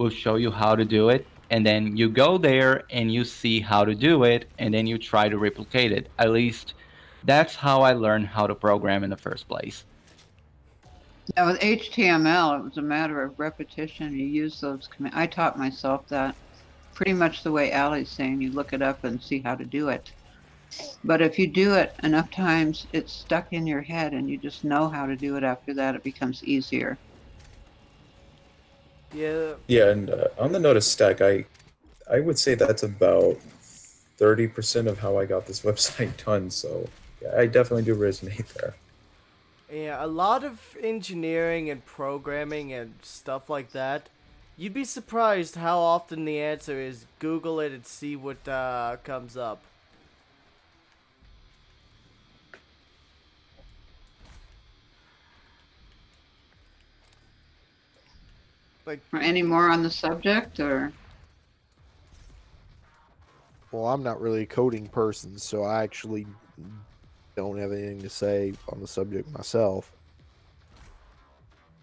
show you how to do it. And then you go there and you see how to do it, and then you try to replicate it. At least that's how I learned how to program in the first place. Now with HTML, it was a matter of repetition. You use those commands. I taught myself that pretty much the way Allie's saying. You look it up and see how to do it. But if you do it enough times, it's stuck in your head and you just know how to do it. After that, it becomes easier. Yeah. Yeah, and on the note of Stack, I would say that's about 30% of how I got this website done. So yeah, I definitely do resonate there. Yeah, a lot of engineering and programming and stuff like that. You'd be surprised how often the answer is Google it and see what comes up. Like, Any more on the subject, or? Well, I'm not really a coding person, so I actually don't have anything to say on the subject myself.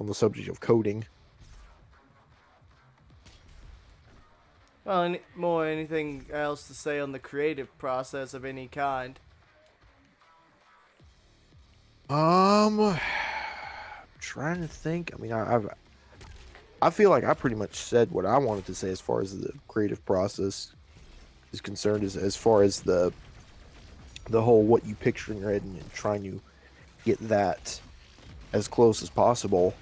On the subject of coding. well, anything else to say on the creative process of any kind? Trying to think. I mean, I feel like I pretty much said what I wanted to say as far as the creative process is concerned, as far as the whole what you picture in your head and trying to get that as close as possible.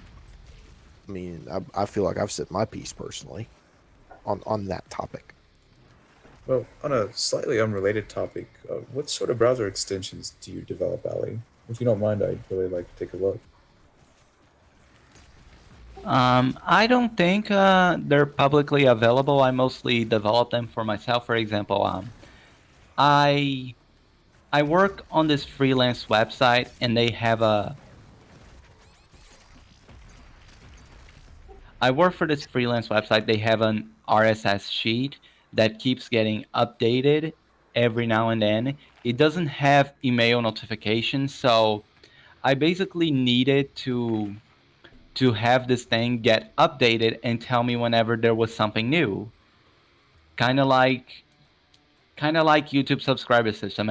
I mean, I feel like I've said my piece personally on that topic. Well, on a slightly unrelated topic, what sort of browser extensions do you develop, Ali? If you don't mind, I'd really like to take a look. I don't think they're publicly available. I mostly develop them for myself. For example, I I work on this freelance website, and they have a. I work for this freelance website. They have an RSS sheet that keeps getting updated every now and then. It doesn't have email notifications, so I basically needed to have this thing get updated and tell me whenever there was something new. Kind of like YouTube subscriber system.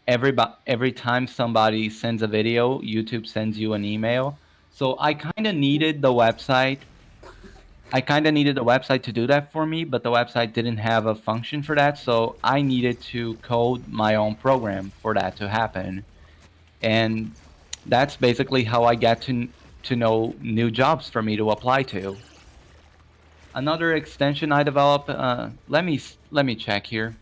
Every time somebody sends a video, YouTube sends you an email. So I kind of needed a website to do that for me, but the website didn't have a function for that, so I needed to code my own program for that to happen. And that's basically how I get to know new jobs for me to apply to. Another extension I developed. Let me check here.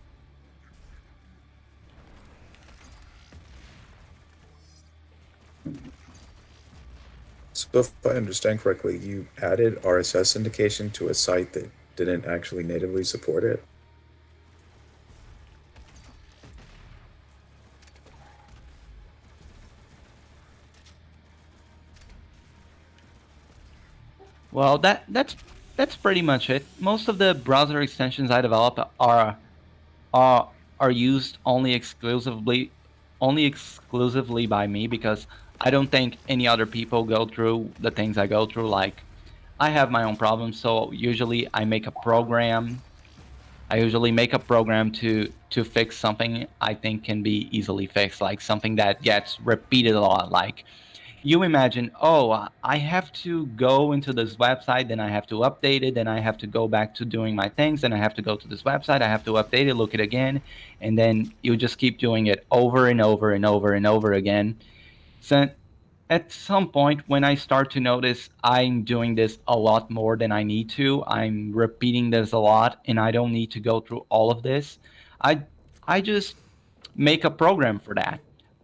So if I understand correctly, you added RSS indication to a site that didn't actually natively support it. Well, that's pretty much it. Most of the browser extensions I develop are are used only exclusively by me, because I don't think any other people go through the things I go through. Like, I have my own problems, so usually I make a program. I usually make a program to fix something I think can be easily fixed, like something that gets repeated a lot. Like, you imagine, oh, I have to go into this website, then I have to update it, then I have to go back to doing my things, then I have to go to this website, I have to update it, look it again, and then you just keep doing it over and over and over and over again. So at some point, when I start to notice I'm doing this a lot more than I need to, I'm repeating this a lot, and I don't need to go through all of this, I I just make a program for that.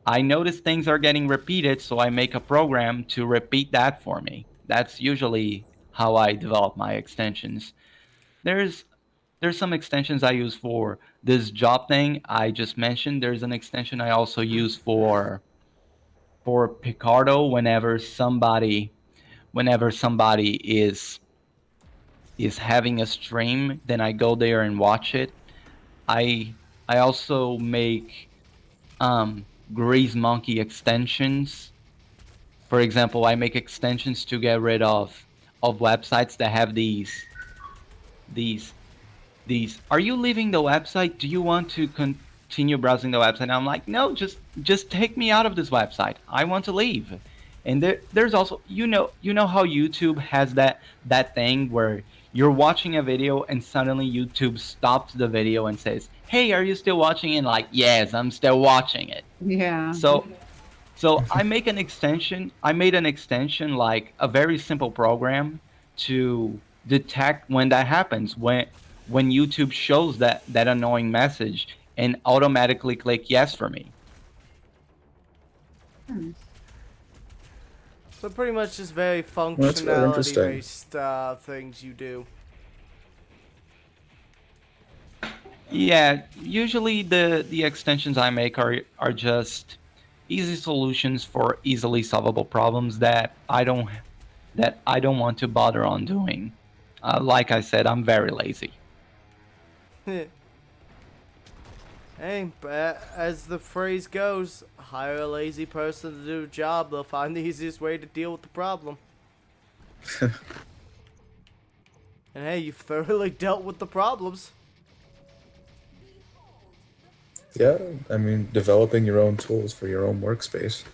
I notice things are getting repeated, so I make a program to repeat that for me. That's usually how I develop my extensions. There's there's some extensions I use for this job thing I just mentioned. There's an extension I also use for Picardo whenever somebody is having a stream, then I go there and watch it. I I also make Grease Monkey extensions. For example, I make extensions to get rid of websites that have these these. Are you leaving the website? Do you want to continue browsing the website? And I'm like, no, just take me out of this website. I want to leave. And there's also, you know how YouTube has that thing where you're watching a video and suddenly YouTube stops the video and says, "Hey, are you still watching?" And like, yes, I'm still watching it. Yeah. So I make an extension. I made an extension, like a very simple program, to detect when that happens, when YouTube shows that annoying message, and automatically click yes for me. Hmm. So pretty much just very Well, that's really interesting. functionality-based things you do. Yeah, usually the extensions I make are just easy solutions for easily solvable problems that I don't want to bother on doing. Like I said, I'm very lazy. Hey, but as the phrase goes, hire a lazy person to do a job, they'll find the easiest way to deal with the problem. And hey, you've thoroughly dealt with the problems. Yeah, I mean, developing your own tools for your own workspace.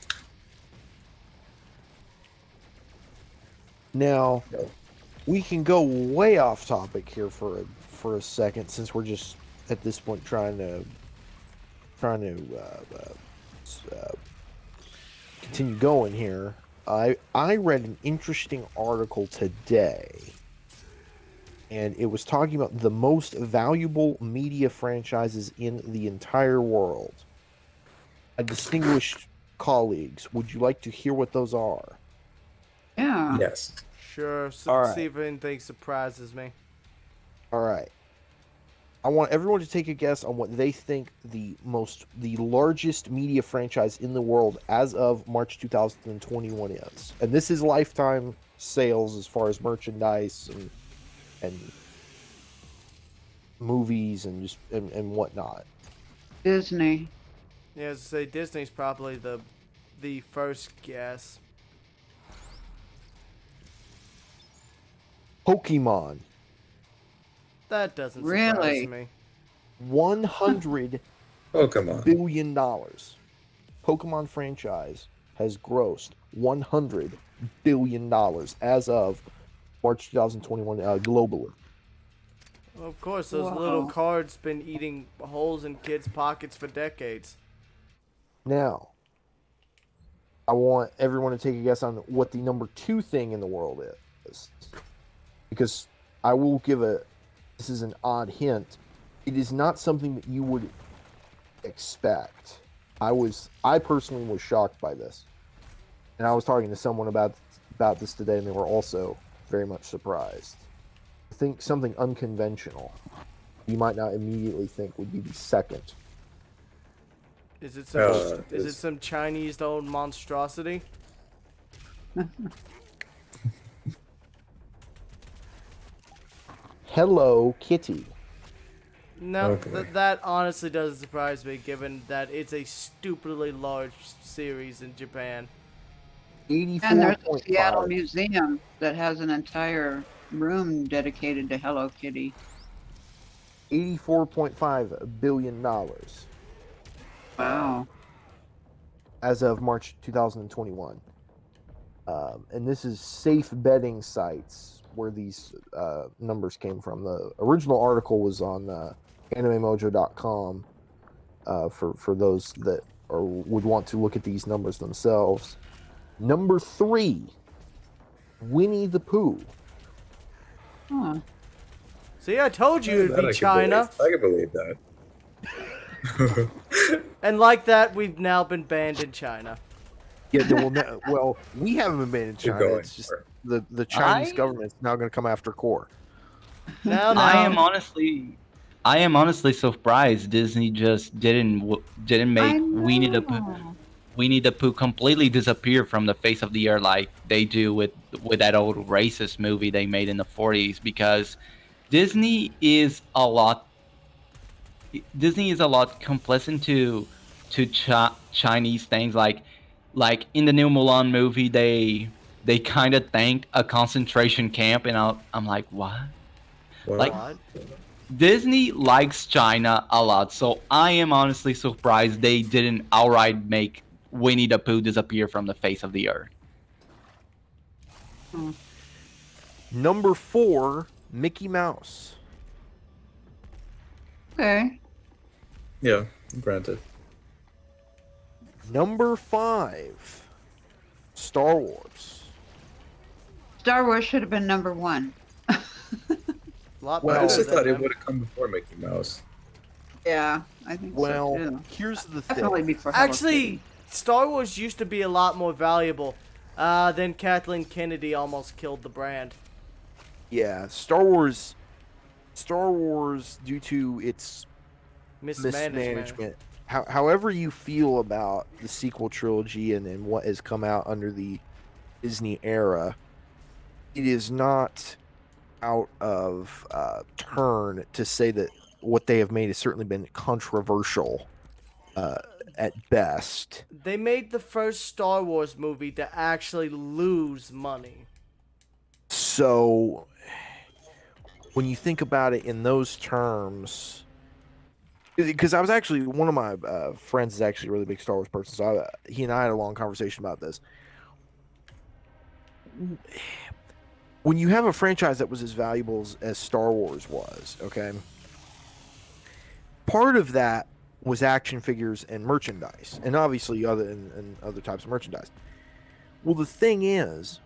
Now, No. we can go way off topic here for a second, since we're just at this point trying to continue going here. I read an interesting article today, and it was talking about the most valuable media franchises in the entire world. Distinguished colleagues, would you like to hear what those are? Yeah. Yes. Sure, so All right. see if anything surprises me. All right. I want everyone to take a guess on what they think the largest media franchise in the world as of March 2021 is. And this is lifetime sales as far as merchandise and movies and just and whatnot. Disney. Yeah, as I say, Disney's probably the first guess. Pokemon, That doesn't surprise Really? me. Pokemon. $100 billion. Pokemon franchise has grossed $100 billion as of March 2021 globally. Well, of course, those little Wow. cards been eating holes in kids' pockets for decades. Now, I want everyone to take a guess on what the number 2 thing in the world is. Because I will give this is an odd hint. It is not something that you would expect. I personally was shocked by this. And I was talking to someone about this today, and they were also very much surprised. I think something unconventional you might not immediately think would be the second. Is it some is it some Chinese-owned monstrosity? Hello Kitty. No, Okay. that honestly doesn't surprise me, given that it's a stupidly large series in Japan. And there's a Seattle 84.5. Museum that has an entire room dedicated to Hello Kitty. $84.5 billion Wow. as of March 2021. And this is safe betting sites where these numbers came from. The original article was on AnimeMojo.com for those that would want to look at these numbers themselves. Number 3, Winnie the Pooh. Huh. See, I told you it'd be China. I can believe that. And like that, we've now been banned in China. Yeah, well, we haven't been banned in Keep China. going. It's just the Chinese government is now going to come after core. Now, I am honestly surprised Disney just didn't make I Winnie the Pooh completely disappear from the face of the earth like they do with that old racist movie they made in the 40s, because Disney is a lot complicit to Chinese things, like in the new Mulan movie they kind of thanked a concentration camp, and I'm like, what? Like, what? Disney likes China a lot, so I am honestly surprised they didn't outright make Winnie the Pooh disappear from the face of the earth. Number 4, Mickey Mouse. Okay. Yeah, granted. Number 5, Star Wars. Star Wars should have been number 1. A lot Well, I better also than thought it them. would have come before Mickey Mouse. Yeah, I think Well, so too. here's the Definitely thing. before Hello Actually, Kitty. Star Wars used to be a lot more valuable. Then Kathleen Kennedy almost killed the brand. Yeah, Star Wars, due to its mismanagement. However you feel about the sequel trilogy and what has come out under the Disney era, it is not out of turn to say that what they have made has certainly been controversial at best. They made the first Star Wars movie to actually lose money. So when you think about it in those terms, because I was actually, one of my friends is actually a really big Star Wars person, so he and I had a long conversation about this. When you have a franchise that was as valuable as Star Wars was, okay, part of that was action figures and merchandise, and obviously other types of merchandise. Well, the thing is,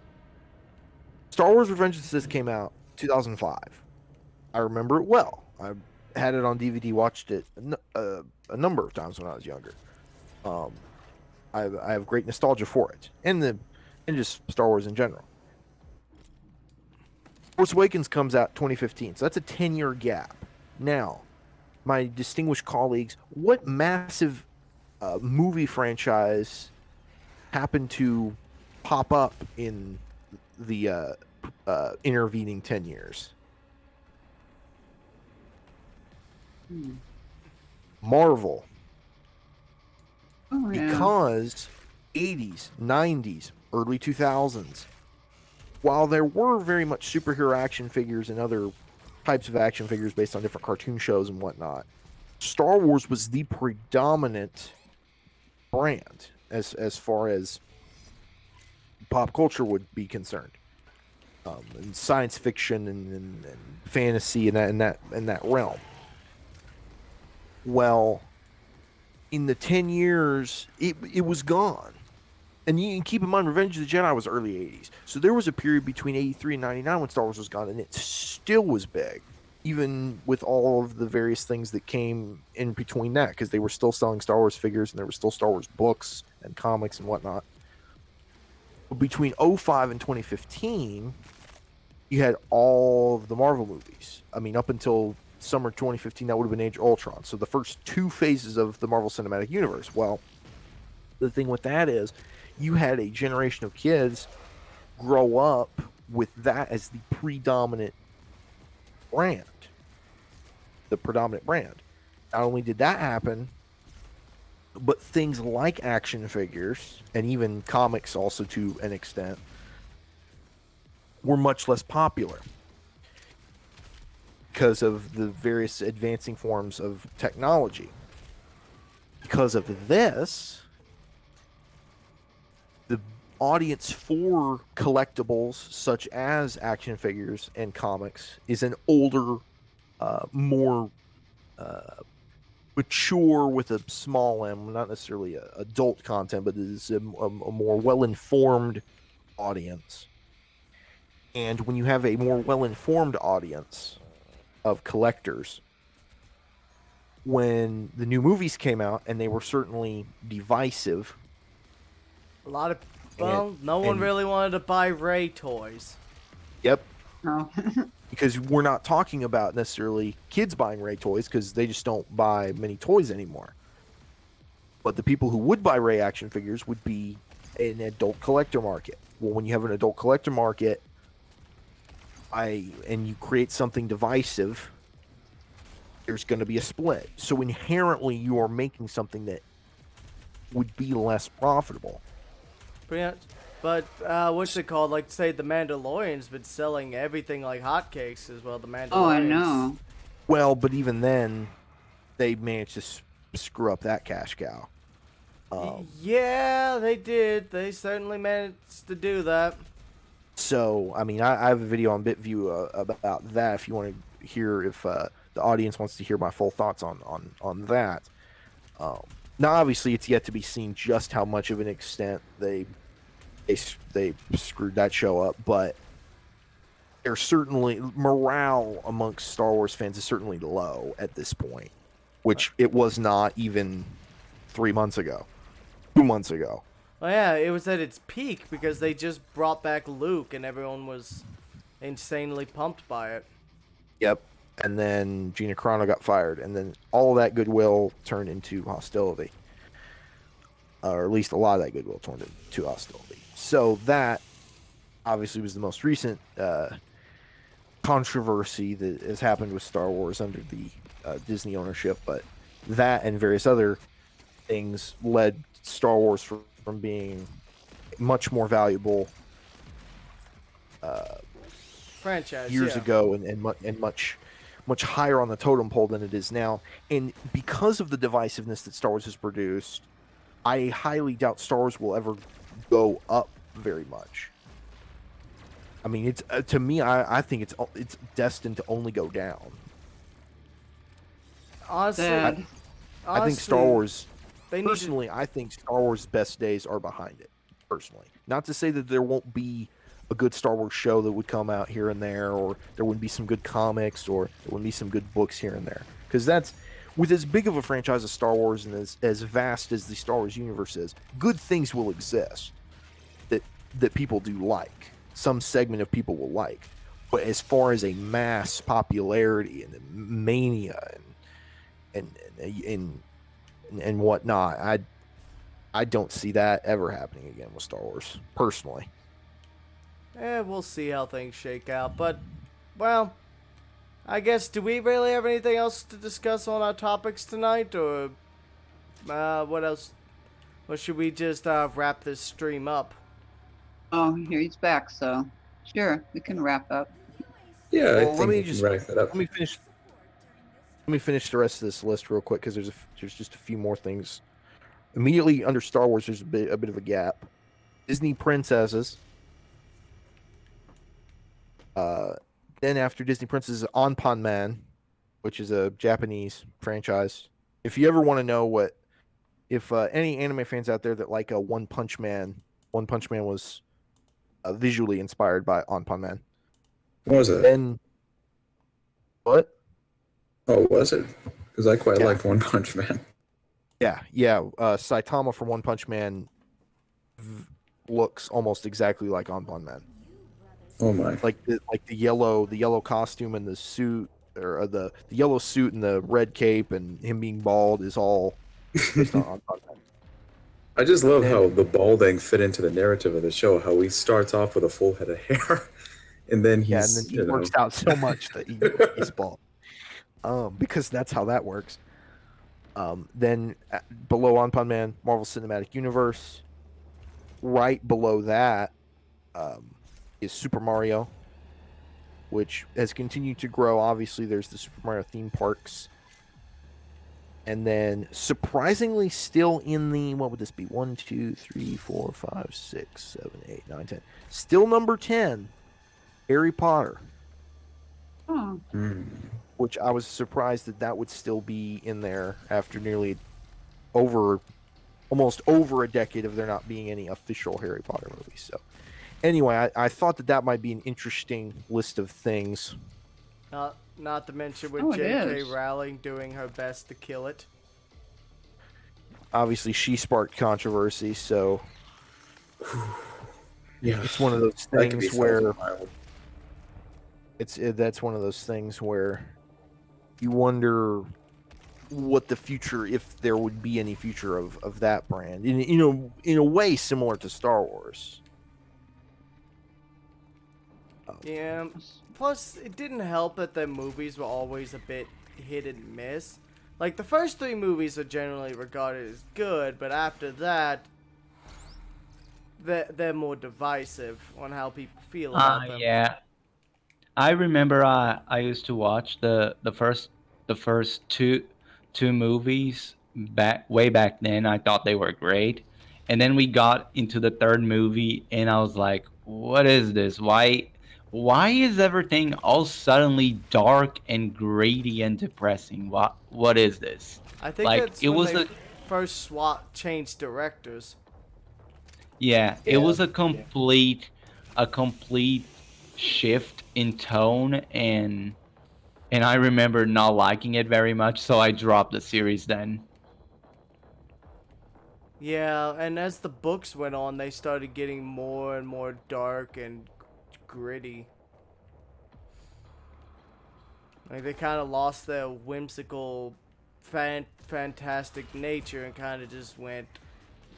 Star Wars Revenge of the Sith came out 2005. I remember it well. I had it on DVD, watched it a number of times when I was younger. I have great nostalgia for it, and just Star Wars in general. Force Awakens comes out 2015, so that's a 10-year gap. Now, my distinguished colleagues, what massive movie franchise happened to pop up in the intervening 10 years? Marvel. Oh, yeah. Because 80s, 90s, early 2000s, while there were very much superhero action figures and other types of action figures based on different cartoon shows and whatnot, Star Wars was the predominant brand as far as pop culture would be concerned, and science fiction and fantasy and that realm. Well, in the 10 years, it was gone. And you can keep in mind, Revenge of the Jedi was early 80s. So there was a period between 83 and 99 when Star Wars was gone, and it still was big, even with all of the various things that came in between that, because they were still selling Star Wars figures, and there were still Star Wars books and comics and whatnot. But between 05 and 2015, you had all of the Marvel movies. I mean, up until summer 2015, that would have been Age of Ultron. So the first two phases of the Marvel Cinematic Universe. Well, the thing with that is, you had a generation of kids grow up with that as the predominant brand. The predominant brand. Not only did that happen, but things like action figures, and even comics also to an extent, were much less popular because of the various advancing forms of technology. Because of this, the audience for collectibles such as action figures and comics is an older, more mature with a small m, not necessarily adult content, but it is a more well-informed audience. And when you have a more well-informed audience of collectors, when the new movies came out, and they were certainly divisive. A lot of, well, no one really wanted to buy Rey toys. Yep. No. Because we're not talking about necessarily kids buying Rey toys, because they just don't buy many toys anymore. But the people who would buy Rey action figures would be an adult collector market. Well, when you have an adult collector market, and you create something divisive, there's going to be a split. So inherently, you are making something that would be less profitable. But what's it called? Like, say, the Mandalorian's been selling everything like hotcakes as well. The Mandalorian. Oh, I know. Well, but even then, they managed to screw up that cash cow. Yeah, they did. They certainly managed to do that. So, I mean, I have a video on BitView about that if you want to hear, if the audience wants to hear my full thoughts on that. Now, obviously, it's yet to be seen just how much of an extent they screwed that show up, but there's certainly morale amongst Star Wars fans is certainly low at this point, which it was not even 3 months ago, 2 months ago. Well, yeah, it was at its peak because they just brought back Luke and everyone was insanely pumped by it. Yep. And then Gina Carano got fired, and then all of that goodwill turned into hostility. Or at least a lot of that goodwill turned into hostility. So that obviously was the most recent controversy that has happened with Star Wars under the Disney ownership, but that and various other things led Star Wars from being much more valuable franchise years ago and much higher on the totem pole than it is now. And because of the divisiveness that Star Wars has produced, I highly doubt Star Wars will ever go up very much. I mean, it's to me, I think it's destined to only go down. Honestly, I think Star Wars. Personally, I think Star Wars' best days are behind it. Personally, not to say that there won't be a good Star Wars show that would come out here and there, or there wouldn't be some good comics, or there wouldn't be some good books here and there. Because that's, with as big of a franchise as Star Wars and as vast as the Star Wars universe is, good things will exist that people do like. Some segment of people will like. But as far as a mass popularity and mania and whatnot. I don't see that ever happening again with Star Wars, personally. We'll see how things shake out. But, well, I guess, do we really have anything else to discuss on our topics tonight? Or, what else? Or should we just wrap this stream up? Oh, here he's back, so sure, we can wrap up. Yeah, Well, I let think me we just can wrap that up. let me finish the rest of this list real quick because there's just a few more things. Immediately under Star Wars, there's a bit of a gap. Disney princesses. Then after Disney princesses, Anpan Man, which is a Japanese franchise. If you ever want to know if any anime fans out there that like a One Punch Man was visually inspired by Anpan Man. What was it? Then what? Oh, was it? Because I quite Yeah. liked One Punch Man. Yeah. Saitama from One Punch Man looks almost exactly like Anpan Man. Oh my! Like the yellow costume and the suit, or the yellow suit and the red cape, and him being bald is all based on Anpan Man. I just love how the balding fit into the narrative of the show. How he starts off with a full head of hair, and then Yeah, and he's then he works out so much that he's bald. Because that's how that works. Then below Anpan Man, Marvel Cinematic Universe. Right below that is Super Mario, which has continued to grow. Obviously, there's the Super Mario theme parks. And then, surprisingly, still in the, what would this be? 1, 2, 3, 4, 5, 6, 7, 8, 9, 10. Still number 10, Harry Potter. Oh, Which I was surprised that would still be in there after nearly almost over a decade of there not being any official Harry Potter movies. So, anyway, I thought that might be an interesting list of things. Not to mention with Oh, it J.K. is. Rowling doing her best to kill it. Obviously, she sparked controversy, so yeah. it's one of those That could be things where mild. that's one of those things where you wonder what the future, if there would be any future of that brand, in a way similar to Star Wars. Yeah. Plus, it didn't help that their movies were always a bit hit and miss. Like, the first 3 movies are generally regarded as good, but after that, they're more divisive on how people feel about them. Yeah. I remember I used to watch the first two movies way back then. I thought they were great. And then we got into the third movie and I was like, what is this? Why is everything all suddenly dark and gritty and depressing? What is this? I think Like, that's it when was they a first changed directors. Yeah, it was a complete shift in tone, and I remember not liking it very much, so I dropped the series then. Yeah, and as the books went on, they started getting more and more dark and gritty. Like, they kind of lost their whimsical, fantastic nature and kind of just went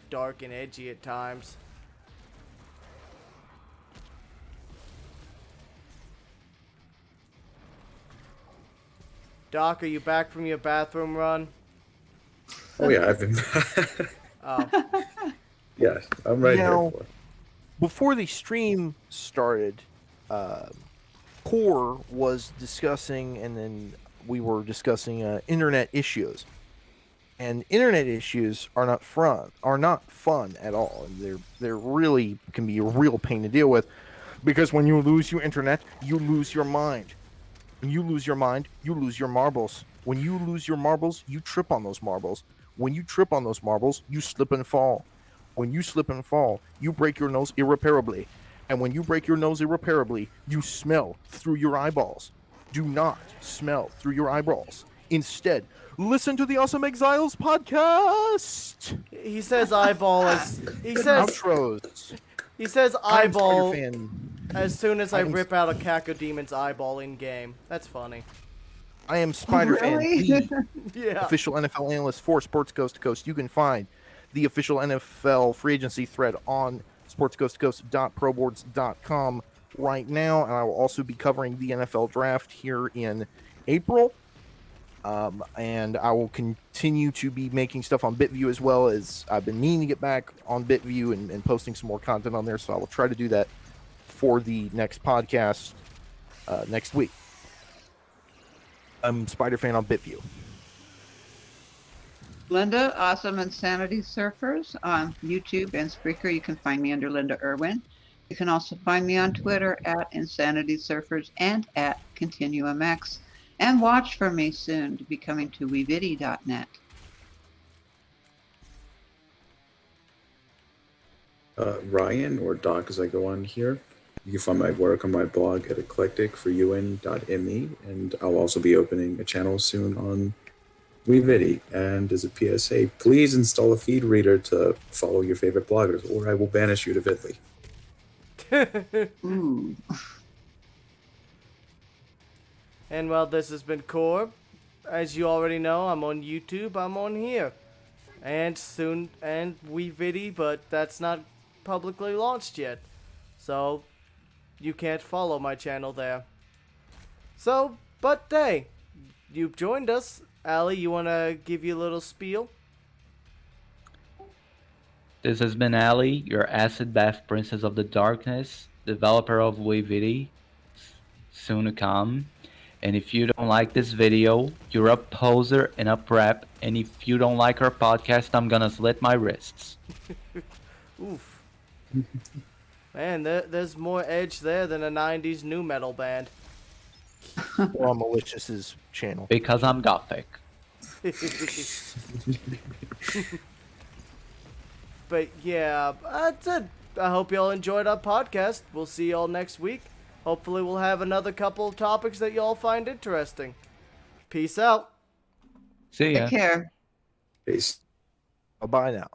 dark and edgy at times. Doc, are you back from your bathroom run? Oh yeah, I've been. Oh. Yeah, I'm right here for it. Before the stream started, Core was discussing, and then we were discussing internet issues. And internet issues are not fun at all. And they're really can be a real pain to deal with, because when you lose your internet, you lose your mind. When you lose your mind, you lose your marbles. When you lose your marbles, you trip on those marbles. When you trip on those marbles, you slip and fall. When you slip and fall, you break your nose irreparably. And when you break your nose irreparably, you smell through your eyeballs. Do not smell through your eyeballs. Instead, listen to the Awesome Exiles Podcast. He says eyeball as he says Outros. he says I'm eyeball Spider-Fan. as soon as I I'm- rip out a Cacodemon's eyeball in game. That's funny. I am Spider-Fan, Really? the Yeah. official NFL analyst for Sports Coast to Coast. You can find the official NFL free agency thread on sportscoasttocoast.proboards.com right now, and I will also be covering the NFL draft here in April. And I will continue to be making stuff on BitView as well, as I've been meaning to get back on BitView and posting some more content on there. So I will try to do that for the next podcast next week. I'm Spider-Fan on BitView. Linda, Awesome Insanity Surfers on YouTube and Spreaker. You can find me under Linda Irwin. You can also find me on Twitter at Insanity Surfers and at ContinuumX. And watch for me soon to be coming to WeViddy.net. Ryan, or Doc as I go on here. You can find my work on my blog at eclecticforun.me, and I'll also be opening a channel soon on WeViddy. And as a PSA, please install a feed reader to follow your favorite bloggers, or I will banish you to Vidly. Ooh. And well, this has been Corb. As you already know, I'm on YouTube, I'm on here. And soon, and WeViddy, but that's not publicly launched yet. So, you can't follow my channel there. So, but hey, you've joined us. Allie, you want to give you a little spiel? This has been Ali, your acid bath princess of the darkness, developer of WeViddy, soon to come. And if you don't like this video, you're a poser and a prep. And if you don't like our podcast, I'm gonna slit my wrists. Oof. Man, there's more edge there than a 90s new metal band. Or on Malicious's channel. Because I'm gothic. But yeah, that's it. I hope y'all enjoyed our podcast. We'll see y'all next week. Hopefully we'll have another couple of topics that y'all find interesting. Peace out. See ya. Take care. Peace. Bye-bye now.